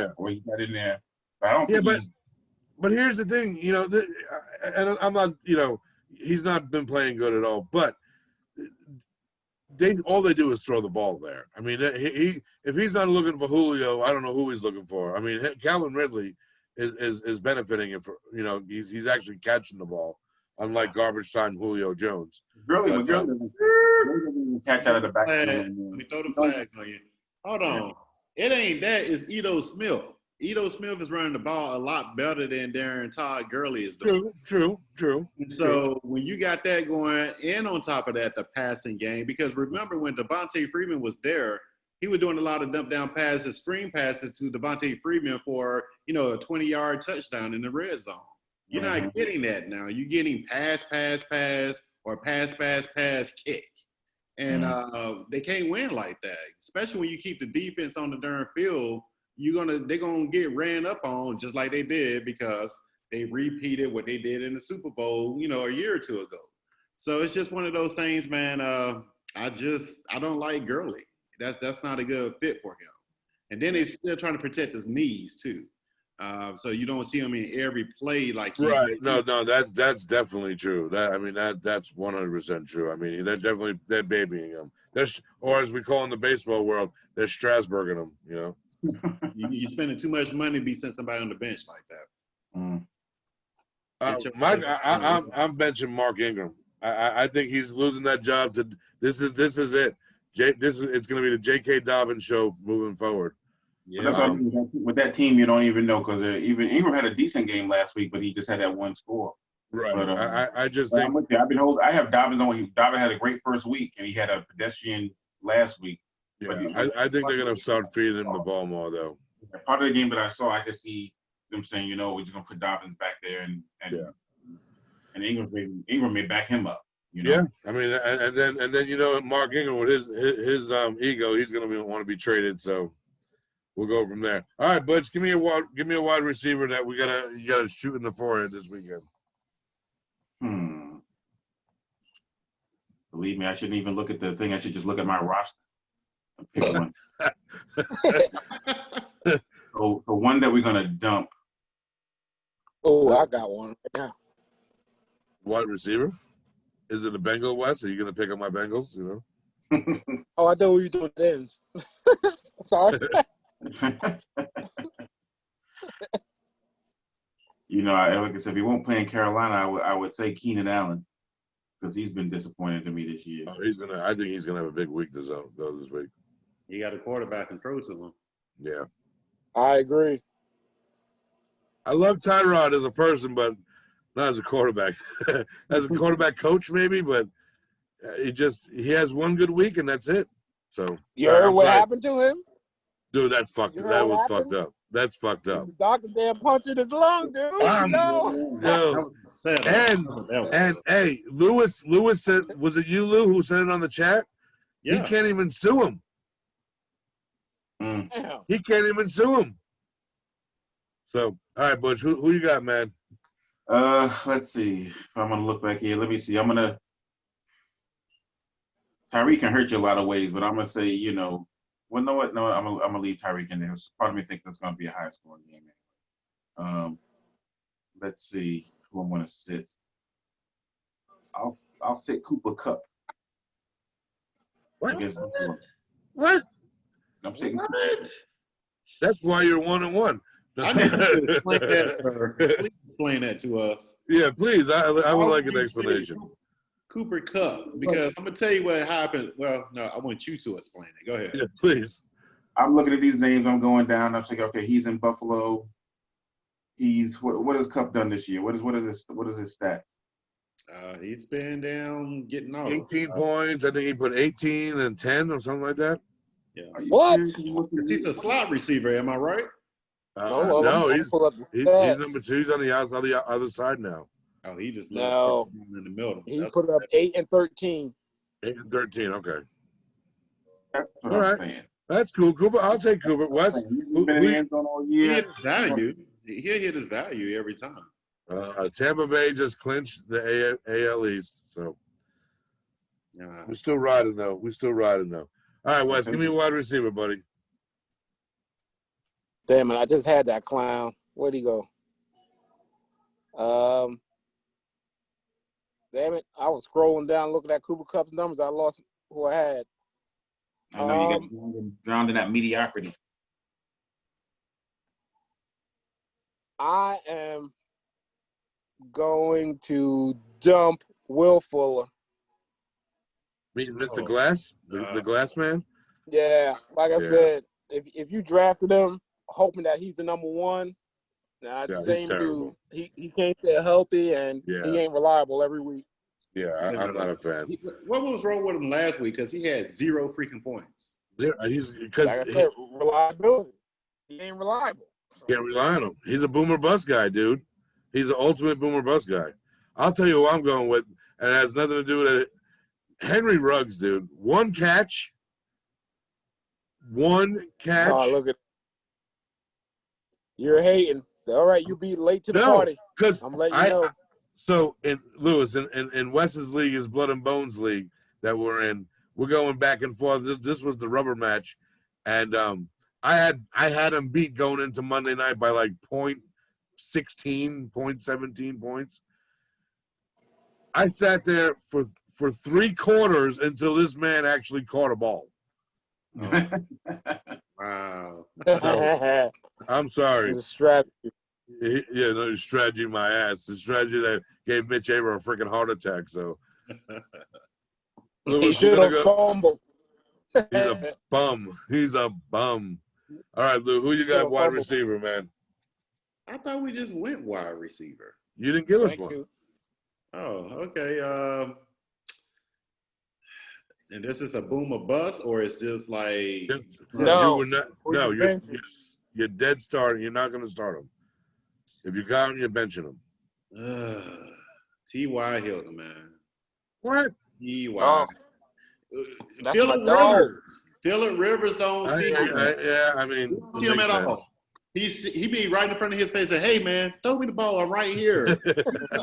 in there. But I don't think but here's the thing, and I'm not, he's not been playing good at all. But all they do is throw the ball there. I mean, if he's not looking for Julio, I don't know who he's looking for. I mean, Calvin Ridley is benefiting him for he's actually catching the ball, unlike garbage time Julio Jones. Really, catch out of the back. We throw the flag on you. Hold on. It ain't that. It's Ito Smith. Ito Smith is running the ball a lot better than Darren Todd Gurley is doing. True. So when you got that going, and on top of that, the passing game, because remember when Devontae Freeman was there, he was doing a lot of dump down passes, screen passes to Devontae Freeman for, a 20-yard touchdown in the red zone. You're not getting that now. You're getting pass, or pass, kick. And they can't win like that, especially when you keep the defense on the darn field. They're gonna get ran up on just like they did because they repeated what they did in the Super Bowl, a year or two ago. So it's just one of those things, man. I don't like Gurley. That's not a good fit for him. And then they're still trying to protect his knees too. So you don't see him in every play like he right. No, that's definitely true. That's 100% true. I mean, they're babying him. Or as we call in the baseball world, they're Strasburging him. You're spending too much money to be sent somebody on the bench like that. I'm benching Mark Ingram. I think he's losing that job to. This is it. It's going to be the J.K. Dobbins show moving forward. Yeah. That's what I mean. With that team, you don't even know because even Ingram had a decent game last week, but he just had that one score. Right. But, I just think I have Dobbins on. Dobbins had a great first week, and he had a pedestrian last week. Yeah, I think they're going to start feeding him the ball more, though. Part of the game that I saw, I could see them saying, we're just going to put Dobbins back there, and Ingram may back him up. Yeah, I mean, and then Mark Ingram with his ego, he's going to want to be traded. So we'll go from there. All right, Butch, give me a wide receiver that you gotta shoot in the forehead this weekend. Believe me, I shouldn't even look at the thing. I should just look at my roster and pick one. So the one that we're gonna dump. Oh, I got one right now. Wide receiver? Is it a Bengal West? Are you gonna pick up my Bengals? Oh, I know what you're doing. Ends. Sorry. Like I said, if he won't play in Carolina, I would say Keenan Allen because he's been disappointing to me this year. I think he's gonna have a big week this week. You got a quarterback and throw to him. Yeah, I agree. I love Tyrod as a person, but not as a quarterback. As a quarterback coach, maybe, but he has one good week and that's it. So you heard what happened to him? Dude, that's fucked. That was fucked up. That's fucked up. Dr. Dan punched his lung, dude. No. And hey, Lewis said, was it you, Lou, who said it on the chat? Yeah. He can't even sue him. He can't even sue him. So, all right, Butch, who you got, man? Let's see. I'm gonna look back here. Let me see. Tyreek can hurt you a lot of ways, but I'm gonna say, well, know what? No, I'm gonna leave Tyreek in there. Part of me thinks that's gonna be a high scoring game. Let's see who I'm gonna sit. I'll sit Cooper Kupp. What? What? I'm sitting. What? That's why you're 1-1. I need to explain that, sir. Please explain that to us. Yeah, please. I would like an explanation. Cooper Kupp, because I'm gonna tell you what happened. Well, no, I want you to explain it. Go ahead. Yeah, please. I'm looking at these names. I'm going down. I'm thinking, okay, he's in Buffalo. He's what has Kupp done this year? What is his stats? He's been down getting off. 18 points. I think he put 18 and 10 or something like that. Yeah. What? He's a slot receiver. Am I right? No, he's number 2. He's on the other side now. Oh, he just in the middle. He put up 8 and 13. 8 and 13. Okay. That's what I'm saying. That's cool, Cooper. I'll take Cooper. Wes, he's been in the end zone all year. He hit his value. He'll hit his value every time. Tampa Bay just clinched the AL East, so we're still riding though. All right, Wes, give me a wide receiver, buddy. Damn it! I just had that clown. Where'd he go? Damn it! I was scrolling down looking at Cooper Kupp's numbers. I lost who I had. I know you get drowned in that mediocrity. I am going to dump Will Fuller. Meet Mr. Glass, the Glass man. Yeah, like I said, if you drafted him hoping that he's the number one, nah, it's the same dude. He can't stay healthy and he ain't reliable every week. Yeah, I'm not a fan. What was wrong with him last week? Because he had 0 freaking points. He's because like I said, reliability. He ain't reliable. Can't rely on him. He's a boomer bust guy, dude. He's an ultimate boomer bust guy. I'll tell you who I'm going with, and it has nothing to do with it. Henry Ruggs, dude. One catch. Oh, look at you're hating. All right, you be late to the party. Because I'm letting you know. So in Lewis, in Wes's league, his Blood and Bones league that we're in, we're going back and forth. This was the rubber match, and I had him beat going into Monday night by like 0.16, 0.17 points. I sat there for 3 quarters until this man actually caught a ball. Oh. Wow. So, I'm sorry. It's a strategy. Yeah, no strategy, my ass. The strategy that gave Mitch Aver a freaking heart attack. So he should have fumbled. He's a bum. He's a bum. All right, Lou, who you got wide receiver, man? I thought we just went wide receiver. You didn't give us one. You. Oh, okay. And this is a boom or bust, or it's just like you're dead start. You're not going to start him. If you got him, you're benching him. T.Y. Hilton, man. What? T.Y. Oh, Phillip Rivers don't see him. I mean, don't see him at all. He be right in front of his face and say, "Hey, man, throw me the ball. I'm right here."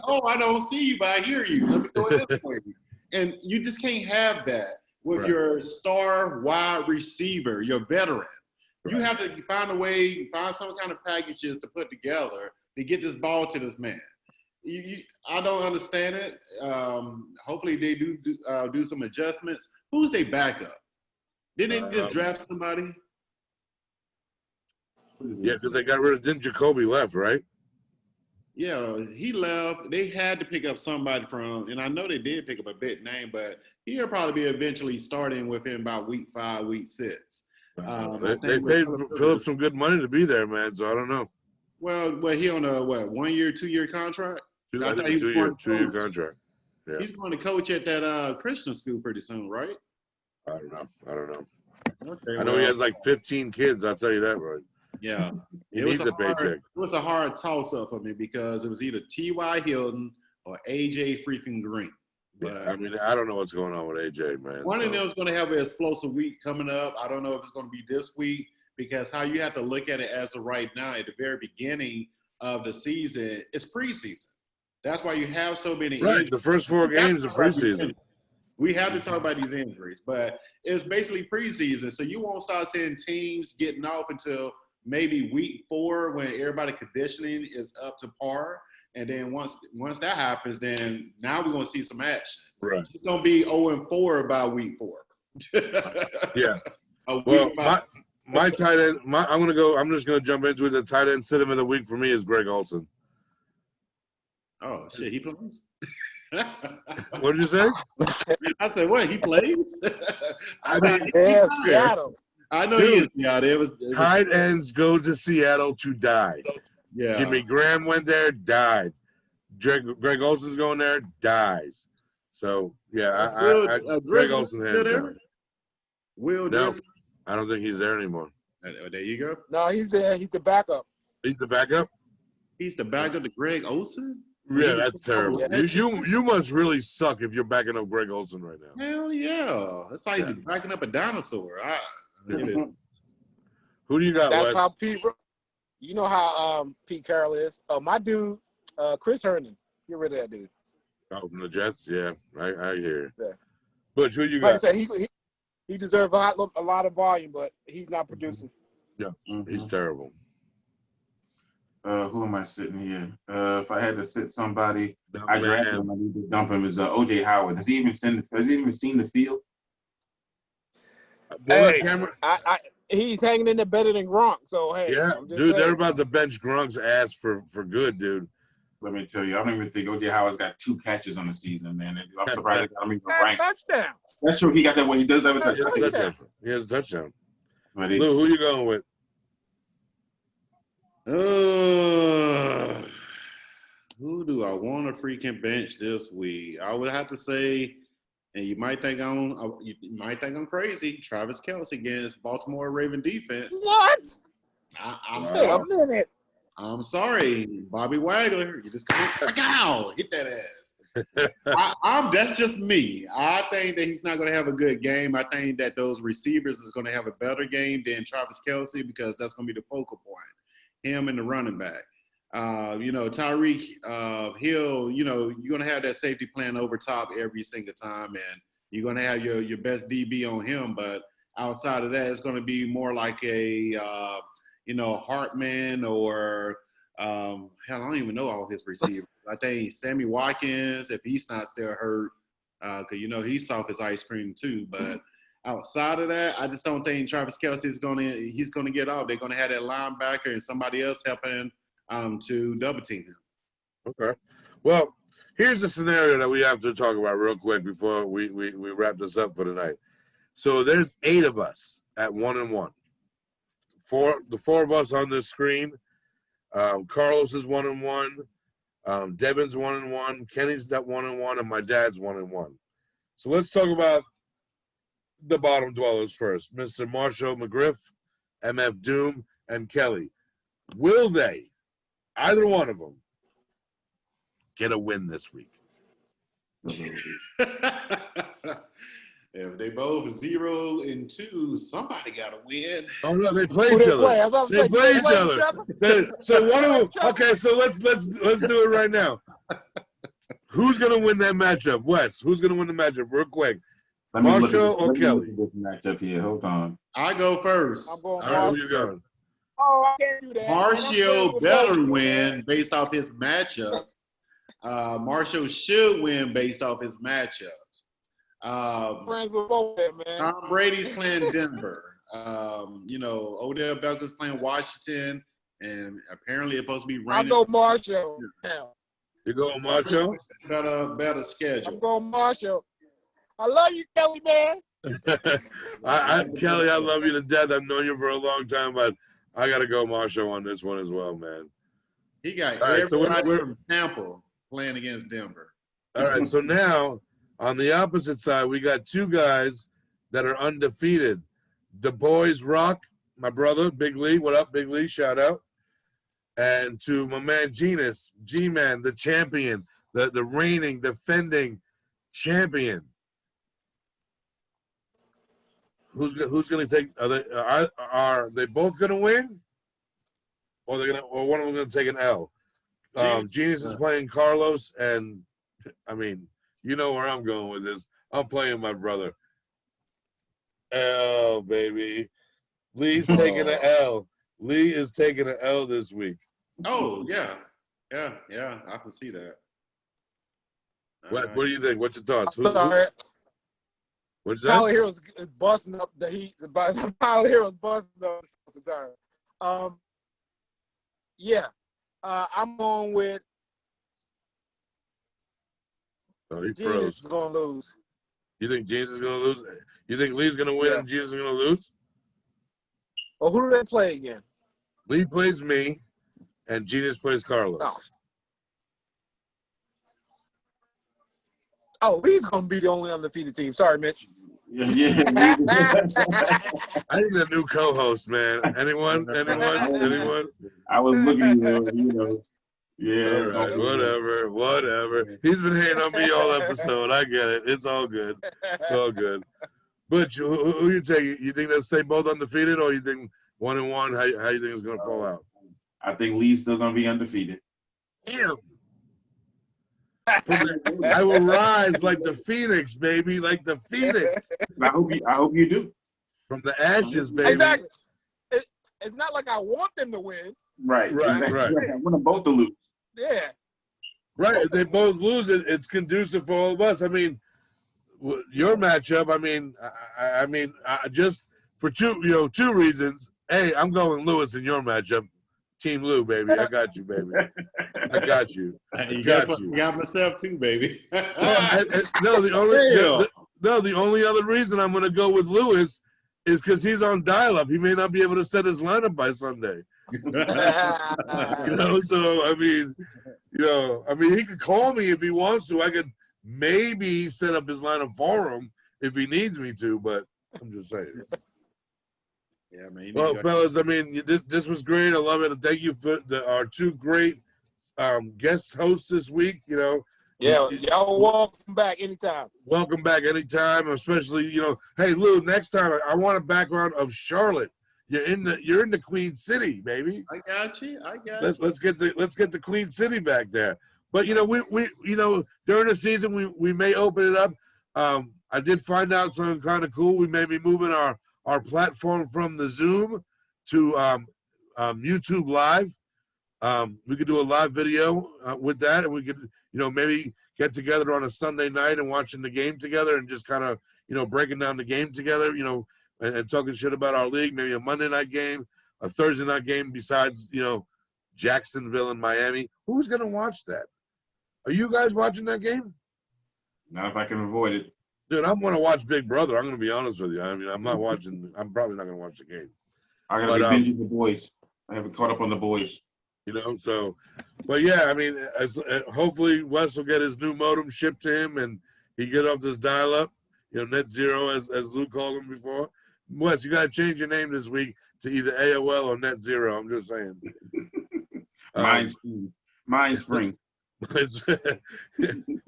Oh, I don't see you, but I hear you. Let me throw it this way. And you just can't have that with your star wide receiver, your veteran. You have to find a way, find some kind of packages to put together to get this ball to this man. I don't understand it. Hopefully they do some adjustments. Who's their backup? Didn't they just draft somebody? Yeah, because they got rid of, didn't Jacoby left, right? Yeah, he left. They had to pick up somebody from, and I know they did pick up a big name, but he'll probably be eventually starting with him about week 5, week 6. They paid Phillips some good money to be there, man, so I don't know. Well, he on a 1 year, 2 year contract? I think 2 year contract. Yeah. He's going to coach at that Christian school pretty soon, right? I don't know. Okay, I know he has like 15 kids. I'll tell you that, right? Yeah, he needs a paycheck. It was a hard toss-up for me because it was either T.Y. Hilton or A.J. freaking Green. But I mean, I don't know what's going on with A.J., man. One of them is going to have an explosive week coming up. I don't know if it's going to be this week because how you have to look at it as of right now at the very beginning of the season, it's preseason. That's why you have so many injuries. The first 4 games are preseason. We have to talk about these injuries, but it's basically preseason. So you won't start seeing teams getting off until maybe week 4 when everybody conditioning is up to par. And then once that happens, then now we're going to see some action. Right. It's going to be 0-4 by week 4. Yeah. My tight end, I'm just going to jump into it. The tight end sit-em of the week for me is Greg Olsen. Oh, shit, he plays? What did you say? I said, what, he plays? Seattle. I know he is Seattle. Tight ends go to Seattle to die. Yeah. Jimmy Graham went there, died. Greg Olsen's going there, dies. So, yeah, Greg Olsen has done. No, I don't think he's there anymore. There you go. No, he's there. He's the backup. He's the backup? He's the backup to Greg Olsen? Yeah, that's terrible. You must really suck if you're backing up Greg Olsen right now. Hell yeah. That's like backing up a dinosaur. Who do you got, That's Wes? how Pete – you know how Pete Carroll is. Oh, my dude, Chris Herndon. Get rid of that dude. Oh, from the Jets? Yeah, I hear. Yeah. Butch, who you got? Like I said, he deserves a lot of volume, but he's not producing. Yeah, he's terrible. Who am I sitting here? If I had to sit somebody, I drafted him. I need to dump him. Is O.J. Howard? Has he even seen the field? Hey, he's hanging in there better than Gronk. So hey, yeah, dude, they're about to bench Gronk's ass for good, dude. Let me tell you, I don't even think O.J. Howard's got 2 catches on the season, man. I'm surprised they got him even ranked. Touchdown. That's true. He got that. Well, he does have a He has a touchdown. touchdown. He has a touchdown. Lou, who you going with? Who do I want to freaking bench this week? I would have to say, and you might think I'm crazy. Travis Kelce against Baltimore Raven defense. What? I'm Wait sorry. a minute. I'm sorry, Bobby Wagler. You just come hit that ass. That's just me. I think that he's not going to have a good game. I think that those receivers is going to have a better game than Travis Kelce because that's going to be the focal point. Him and the running back. Tyreek Hill, you're going to have that safety plan over top every single time, and you're going to have your best DB on him. But outside of that, it's going to be more like a, Hartman or, I don't even know all his receivers. I think Sammy Watkins, if he's not still hurt, because, he's soft as ice cream too. But outside of that, I just don't think Travis Kelce he's going to get off. They're going to have that linebacker and somebody else helping to double team him. Okay. Well, here's a scenario that we have to talk about real quick before we wrap this up for tonight. So there's 8 of us at 1-1. The 4 of us on this screen. Carlos is 1-1. Devin's 1-1. Kenny's at 1-1, and my dad's 1-1. So let's talk about the bottom dwellers first. Mr. Marshall McGriff, MF Doom, and Kelly. Will they, either one of them, get a win this week? If they both 0-2, somebody got to win. Oh no, they play each other. They play each other. So one of them. Okay, so let's do it right now. Who's gonna win that matchup, Wes? Who's gonna win the matchup, real quick? Marshall or Kelly? This matchup here. Hold on. I go first. I'm going. All right, who you going? Oh, I can't do that. Marshall better win based off his matchups. Marshall should win based off his matchups. Friends with both of them, man. Tom Brady's playing Denver. Odell Beckham's playing Washington, and apparently it's supposed to be raining. I go Marshall. You going Marshall? Better schedule. I'm going Marshall. I love you, Kelly, man. Kelly, I love you to death. I've known you for a long time, but I got to go Marshall on this one as well, man. He got everybody from Tampa playing against Denver. All right, so now on the opposite side, we got 2 guys that are undefeated. The Boys Rock, my brother, Big Lee. What up, Big Lee? Shout out. And to my man, Genus, G-Man, the champion, the reigning, defending champion. Who's going to take? Are they both going to win, or one of them going to take an L? Genius is playing Carlos, and I mean, you know where I'm going with this. I'm playing my brother. L, baby. Lee's taking an L. Lee is taking an L this week. Oh yeah. I can see that. Wes, what do you think? What's your thoughts? What's that? Tyler Hero's busting up the heat. Tyler Hero's busting up the return. I'm going with Genius is going to lose. You think Genius is going to lose? You think Lee's going to win and Genius is going to lose? Well, who do they play again? Lee plays me, and Genius plays Carlos. Oh, Lee's going to be the only undefeated team. Sorry, Mitch. Yeah. I need a new co-host, man. Anyone? I was looking, Yeah. Right, whatever. He's been hating on me all episode. I get it. It's all good. Butch, who you take? You think they'll stay both undefeated, or you think 1-1? How you think it's going to fall out? I think Lee's still going to be undefeated. Damn. I will rise like the phoenix, baby, like the phoenix. I hope you do. From the ashes, baby. Exactly. It's not like I want them to win. Right. I want them both to lose. Yeah. Right. If they both lose, it's conducive for all of us. I mean, your matchup. I mean, just for two reasons. A, I'm going Lewis in your matchup. Team Lou, baby. I got you, baby. I got you. You guess what? I got myself too, baby. Well, no, the only other reason I'm going to go with Lewis is because he's on dial-up. He may not be able to set his lineup by Sunday. So I mean, he could call me if he wants to. I could maybe set up his lineup for him if he needs me to, but I'm just saying. Yeah, man. Well, fellas, I mean, this was great. I love it. And thank you for our two great guest hosts this week. Yeah, y'all welcome back anytime. Welcome back anytime, especially, hey, Lou, next time I want a background of Charlotte. You're in the Queen City, baby. I got you. Let's get the Queen City back there. But we during the season we may open it up. I did find out something kind of cool. We may be moving our platform from the Zoom to YouTube Live. We could do a live video with that, and we could maybe get together on a Sunday night and watching the game together and just kind of breaking down the game together. And talking shit about our league, maybe a Monday night game, a Thursday night game besides, Jacksonville and Miami. Who's going to watch that? Are you guys watching that game? Not if I can avoid it. Dude, I'm going to watch Big Brother. I'm going to be honest with you. I mean, I'm probably not going to watch the game. I got to be binging the boys. I haven't caught up on the boys. But yeah, I mean, hopefully Wes will get his new modem shipped to him and he get off this dial-up, net zero, as Lou called him before. Wes, you got to change your name this week to either AOL or Net Zero. I'm just saying. Mind Spring.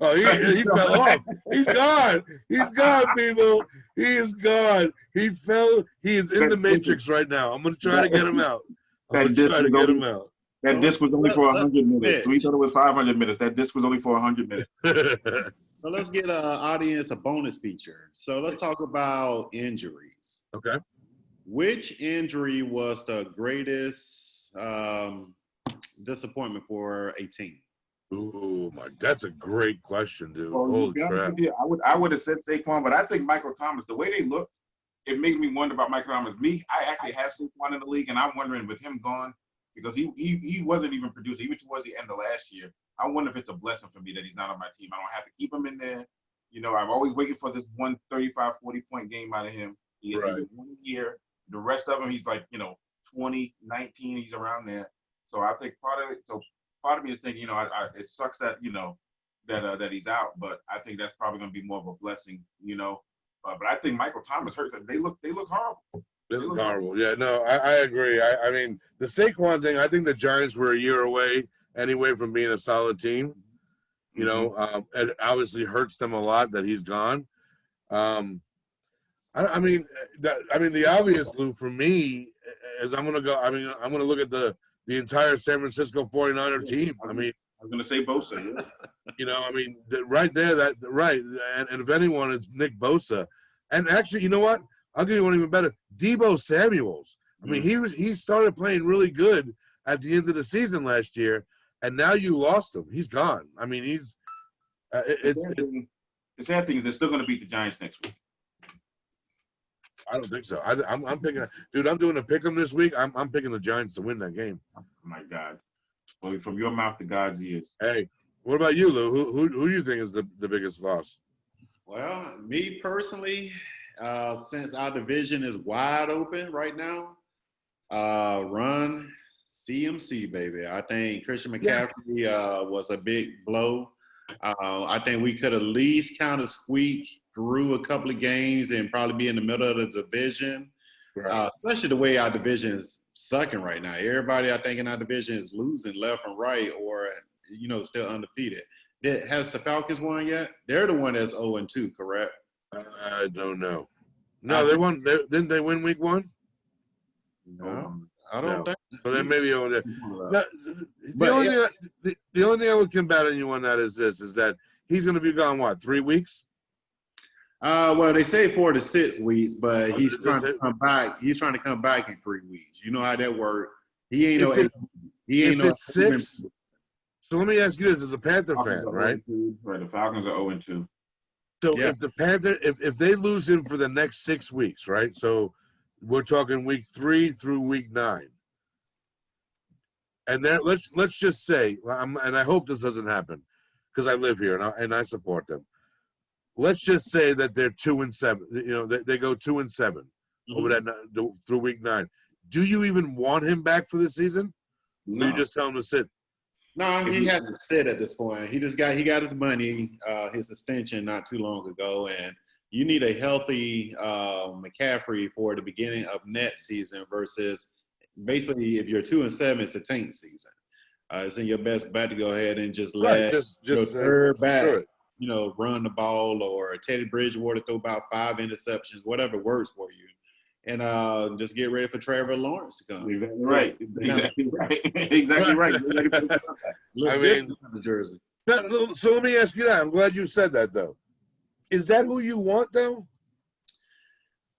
Oh, he fell off. He's gone. He's gone, people. He is gone. He fell. He is in the Matrix right now. I'm going to try to get him out. That disc was only for 100 minutes. We thought it was 500 minutes. That disc was only for 100 minutes. So let's get our audience a bonus feature. So let's talk about injuries. Okay. Which injury was the greatest disappointment for a team? Ooh, that's a great question, dude. Holy crap. I would have said Saquon, but I think Michael Thomas, the way they look, it makes me wonder about Michael Thomas. I actually have Saquon in the league, and I'm wondering with him gone, because he wasn't even producing, even towards the end of last year. I wonder if it's a blessing for me that he's not on my team. I don't have to keep him in there. I'm always waiting for this 35, 40-point game out of him. He has 1 year. The rest of them, he's like, 20, 19, he's around there. So I think part of me is thinking, it sucks that, that he's out, but I think that's probably going to be more of a blessing, But I think Michael Thomas hurts. They look horrible. They look horrible. Yeah, no, I agree. I mean, the Saquon thing, I think the Giants were a year away anyway from being a solid team. It obviously hurts them a lot that he's gone. I mean, the obvious, Lou, for me is I'm going to go. I mean, I'm going to look at the entire San Francisco 49er team. I mean, I was going to say Bosa. Yeah. I mean, right there, and if anyone, it's Nick Bosa. And actually, you know what? I'll give you one even better. Deebo Samuels. I mean, he started playing really good at the end of the season last year, and now you lost him. He's gone. I mean, he's the sad thing is they're still going to beat the Giants next week. I don't think so. I'm picking. Dude, I'm doing a pick 'em this week. I'm picking the Giants to win that game. Oh my God! Well, from your mouth to God's ears. Hey, what about you, Lou? Who do you think is the biggest loss? Well, me personally, since our division is wide open right now, run CMC, baby. I think Christian McCaffrey was a big blow. I think we could at least kind of squeak through a couple of games and probably be in the middle of the division, especially the way our division is sucking right now. Everybody, I think, in our division is losing left and right or, still undefeated. Has the Falcons won yet? They're the one that's 0-2, correct? I don't know. No, they won. Didn't they win week 1? No, I don't think. So they may be over there. The only thing I would combat on you on that is that he's going to be gone, 3 weeks? Well, they say 4 to 6 weeks, but he's trying to come back. He's trying to come back in 3 weeks. You know how that works. He ain't no 6. So let me ask you this: as a Panther fan, right? Right. The Falcons are 0-2. So if they lose him for the next 6 weeks, right? So we're talking week 3 through week 9. and then let's just say, and I hope this doesn't happen, because I live here and I support them. Let's just say that they're 2-7. You know, they go 2-7 over that through week 9. Do you even want him back for this season? No. Or you just tell him to sit? No, he has to sit at this point. He got his money, his extension not too long ago, and you need a healthy McCaffrey for the beginning of next season versus basically if you're 2-7, it's a tank season. It's in your best bet to go ahead and just let your third back, you know, run the ball, or Teddy Bridgewater throw about 5 interceptions, whatever works for you. And just get ready for Trevor Lawrence to come. Exactly right. Exactly right. I mean, the jersey. So let me ask you that. I'm glad you said that, though. Is that who you want, though?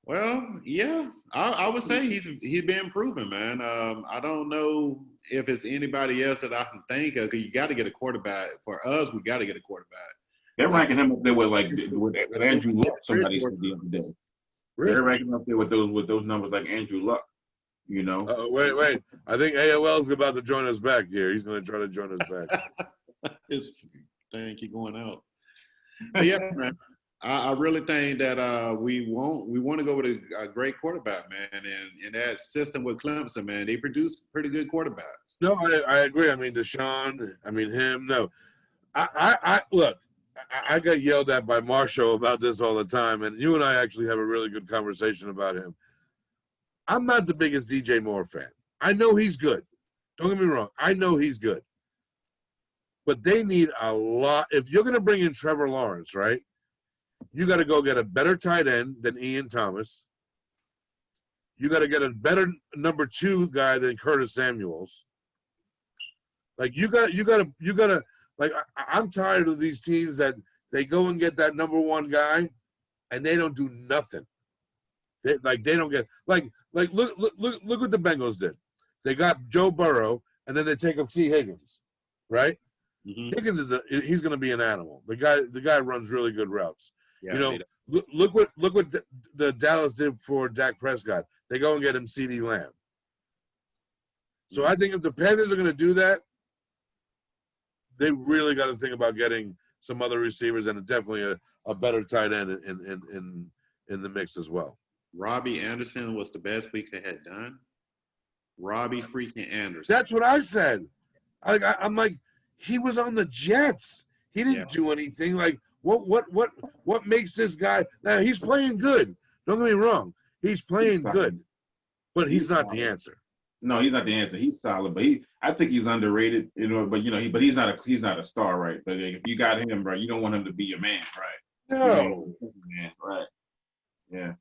Well, yeah, I would say he's been proven, man. I don't know if it's anybody else that I can think of, because you got to get a quarterback. For us, we got to get a quarterback. They're ranking him up there with Andrew Luck. Somebody said the other day. Really? They're ranking up there with those numbers like Andrew Luck. You know. Wait. I think AOL's about to join us back here. He's going to try to join us back. His thing keep going out. But yeah, man. I really think that we want to go with a great quarterback, man, and in that system with Clemson, man, they produce pretty good quarterbacks. No, I agree. I mean, Deshaun, I mean him. No, I look. I got yelled at by Marshall about this all the time, and you and I actually have a really good conversation about him. I'm not the biggest DJ Moore fan. I know he's good. Don't get me wrong. I know he's good. But they need a lot. If you're going to bring in Trevor Lawrence, right, you got to go get a better tight end than Ian Thomas. You got to get a better number 2 guy than Curtis Samuels. Like you got to. Like, I'm tired of these teams that they go and get that number 1 guy, and they don't do nothing. They don't get look what the Bengals did. They got Joe Burrow, and then they take up T. Higgins, right? Mm-hmm. Higgins he's going to be an animal. The guy runs really good routes. Yeah, you know, look what the Dallas did for Dak Prescott. They go and get him CeeDee Lamb. So I think if the Panthers are going to do that, they really got to think about getting some other receivers and definitely a better tight end in the mix as well. Robbie Anderson was the best we could have done. Robbie freaking Anderson. That's what I said. I'm like, he was on the Jets. He didn't do anything. Like, what makes this guy? Now he's playing good. Don't get me wrong. He's playing good, but he's not the answer. No, he's not the answer. He's solid, but I think he's underrated. You know, but you know, he's not a star, right? But if you got him, right, you don't want him to be your man, right? No, man, right? Yeah.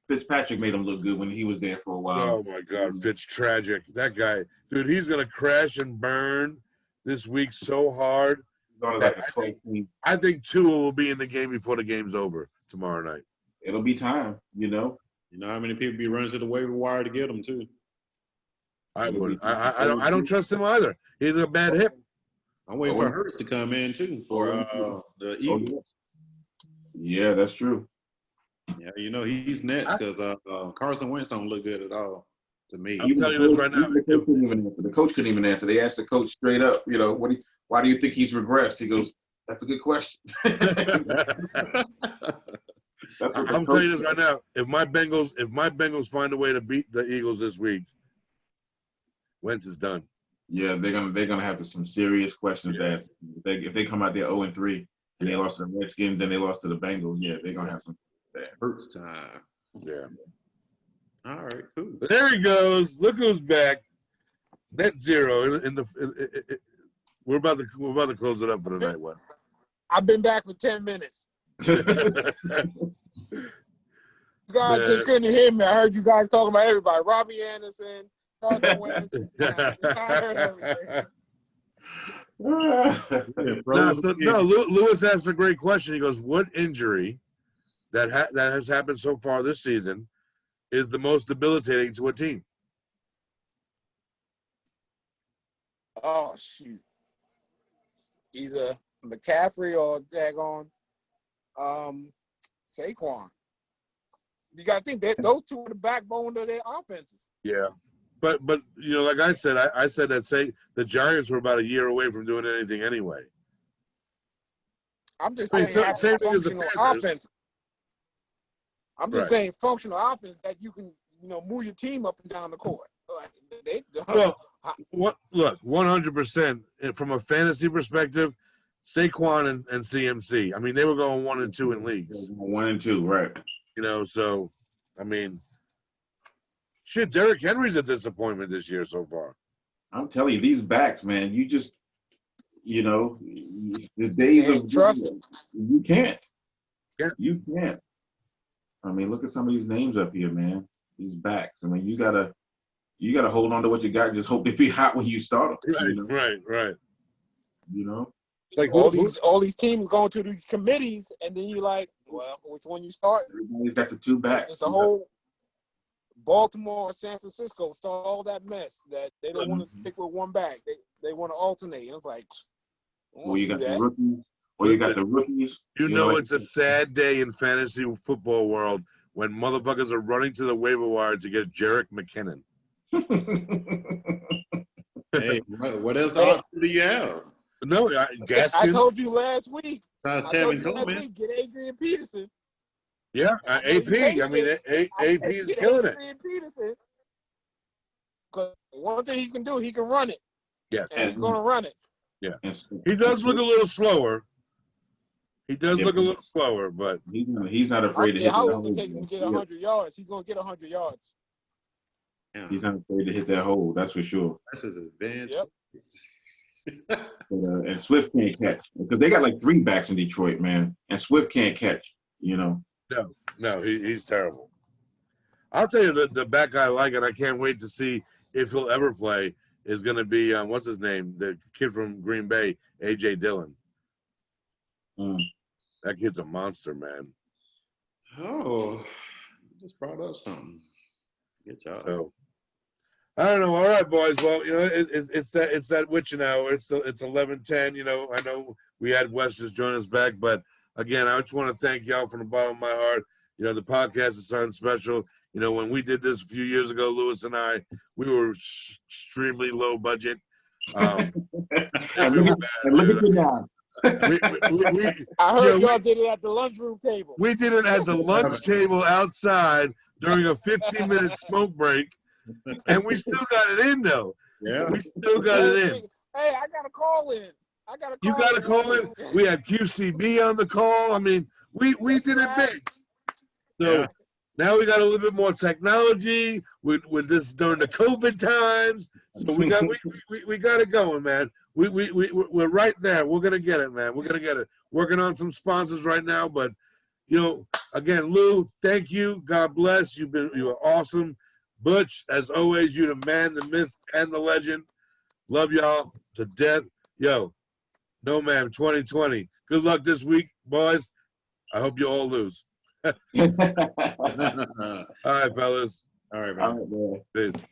Fitzpatrick made him look good when he was there for a while. Oh my God, Fitz tragic. That guy, dude, he's gonna crash and burn this week so hard. I think Tua will be in the game before the game's over tomorrow night. It'll be time, you know. You know how many people be running to the waiver wire to get him too. I don't trust him either. He's a bad hip. I'm waiting for Hurts to come in too for the Eagles. Yeah, that's true. Yeah, you know he's next because Carson Wentz don't look good at all to me. I'm telling you this right now. The coach couldn't even answer. They asked the coach straight up, you know, why do you think he's regressed? He goes, that's a good question. I'm telling you this right now. If my Bengals find a way to beat the Eagles this week, Wentz is done. Yeah, they're gonna have some serious questions to ask. If they come out there 0-3 and they lost to the Redskins and they lost to the Bengals, yeah, they're gonna have some. Hurts time. Yeah. All right, cool. But there he goes. Look who's back. Net zero we're about to close it up for the night. What? I've been back for 10 minutes. You guys just couldn't hear me. I heard you guys talking about everybody. Robbie Anderson, Carson Wentz. I heard everything. Lewis asked a great question. He goes, what injury that has happened so far this season is the most debilitating to a team? Oh, shoot. Either McCaffrey or daggone Saquon. You got to think that those two are the backbone of their offenses. Yeah. but you know, like I said, I said that say the Giants were about a year away from doing anything anyway. I'm just saying, same thing as the functional Panthers. offense. I'm just saying, functional offense that you can, move your team up and down the court. Well, look, 100% from a fantasy perspective, Saquon and CMC. I mean, they were going 1 and 2 in leagues. 1 and 2, right? So I mean, shit, Derrick Henry's a disappointment this year so far. I'm telling you, these backs, man, you just, the days of trust it. You can't. Yeah. You can't. I mean, look at some of these names up here, man. These backs. I mean, you gotta hold on to what you got and just hope they be hot when you start them. Right. It's like all these teams going to these committees, and then you're like, well, which one you start? Everybody's got the 2 backs. It's the whole Baltimore or San Francisco start all that mess that they don't want to stick with 1 back. They want to alternate. And it's like, or you got the rookies. Or you got the rookies. It's a sad day in fantasy football world when motherfuckers are running to the waiver wire to get Jerick McKinnon. Hey, what else do you have? No, Gaskin. I told you last week. Besides Tevin Coleman. Get Adrian Peterson. Yeah, AP. I mean, AP is killing it. Adrian Peterson. Because one thing he can do, he can run it. Yes. And he's going to run it. Yeah. He does look a little slower. But he's not afraid to hit how long it takes him to get 100 yards. He's going to get 100 yards. Yeah. He's not afraid to hit that hole, that's for sure. That's his advantage. Yep. And Swift can't catch because they got like 3 backs in Detroit, man. And Swift can't catch, No, he's terrible. I'll tell you the back I like, and I can't wait to see if he'll ever play, is going to be, what's his name? The kid from Green Bay, A.J. Dillon. That kid's a monster, man. Oh, you just brought up something. Good job. So, I don't know. All right, boys. Well, it's that witching hour. It's 11:10. I know we had Wes just join us back, but again, I just want to thank y'all from the bottom of my heart. The podcast is something special. When we did this a few years ago, Lewis and I, we were extremely low budget. And look at you now. I heard y'all did it at the lunchroom table. We did it at the lunch table outside during a 15-minute smoke break, and we still got it in, though. Yeah. We still got it in. Hey, I got to call in. You got to call in? We had QCB on the call. I mean, we did it big. So now we got a little bit more technology with this during the COVID times. So we got it going, man. We're right there. We're gonna get it, man. We're gonna get it. Working on some sponsors right now, but again, Lou, thank you. God bless. You were awesome. Butch, as always, you the man, the myth, and the legend. Love y'all to death. No ma'am, 2020. Good luck this week, boys. I hope you all lose. All right, fellas. All right, man. All right, man. Peace.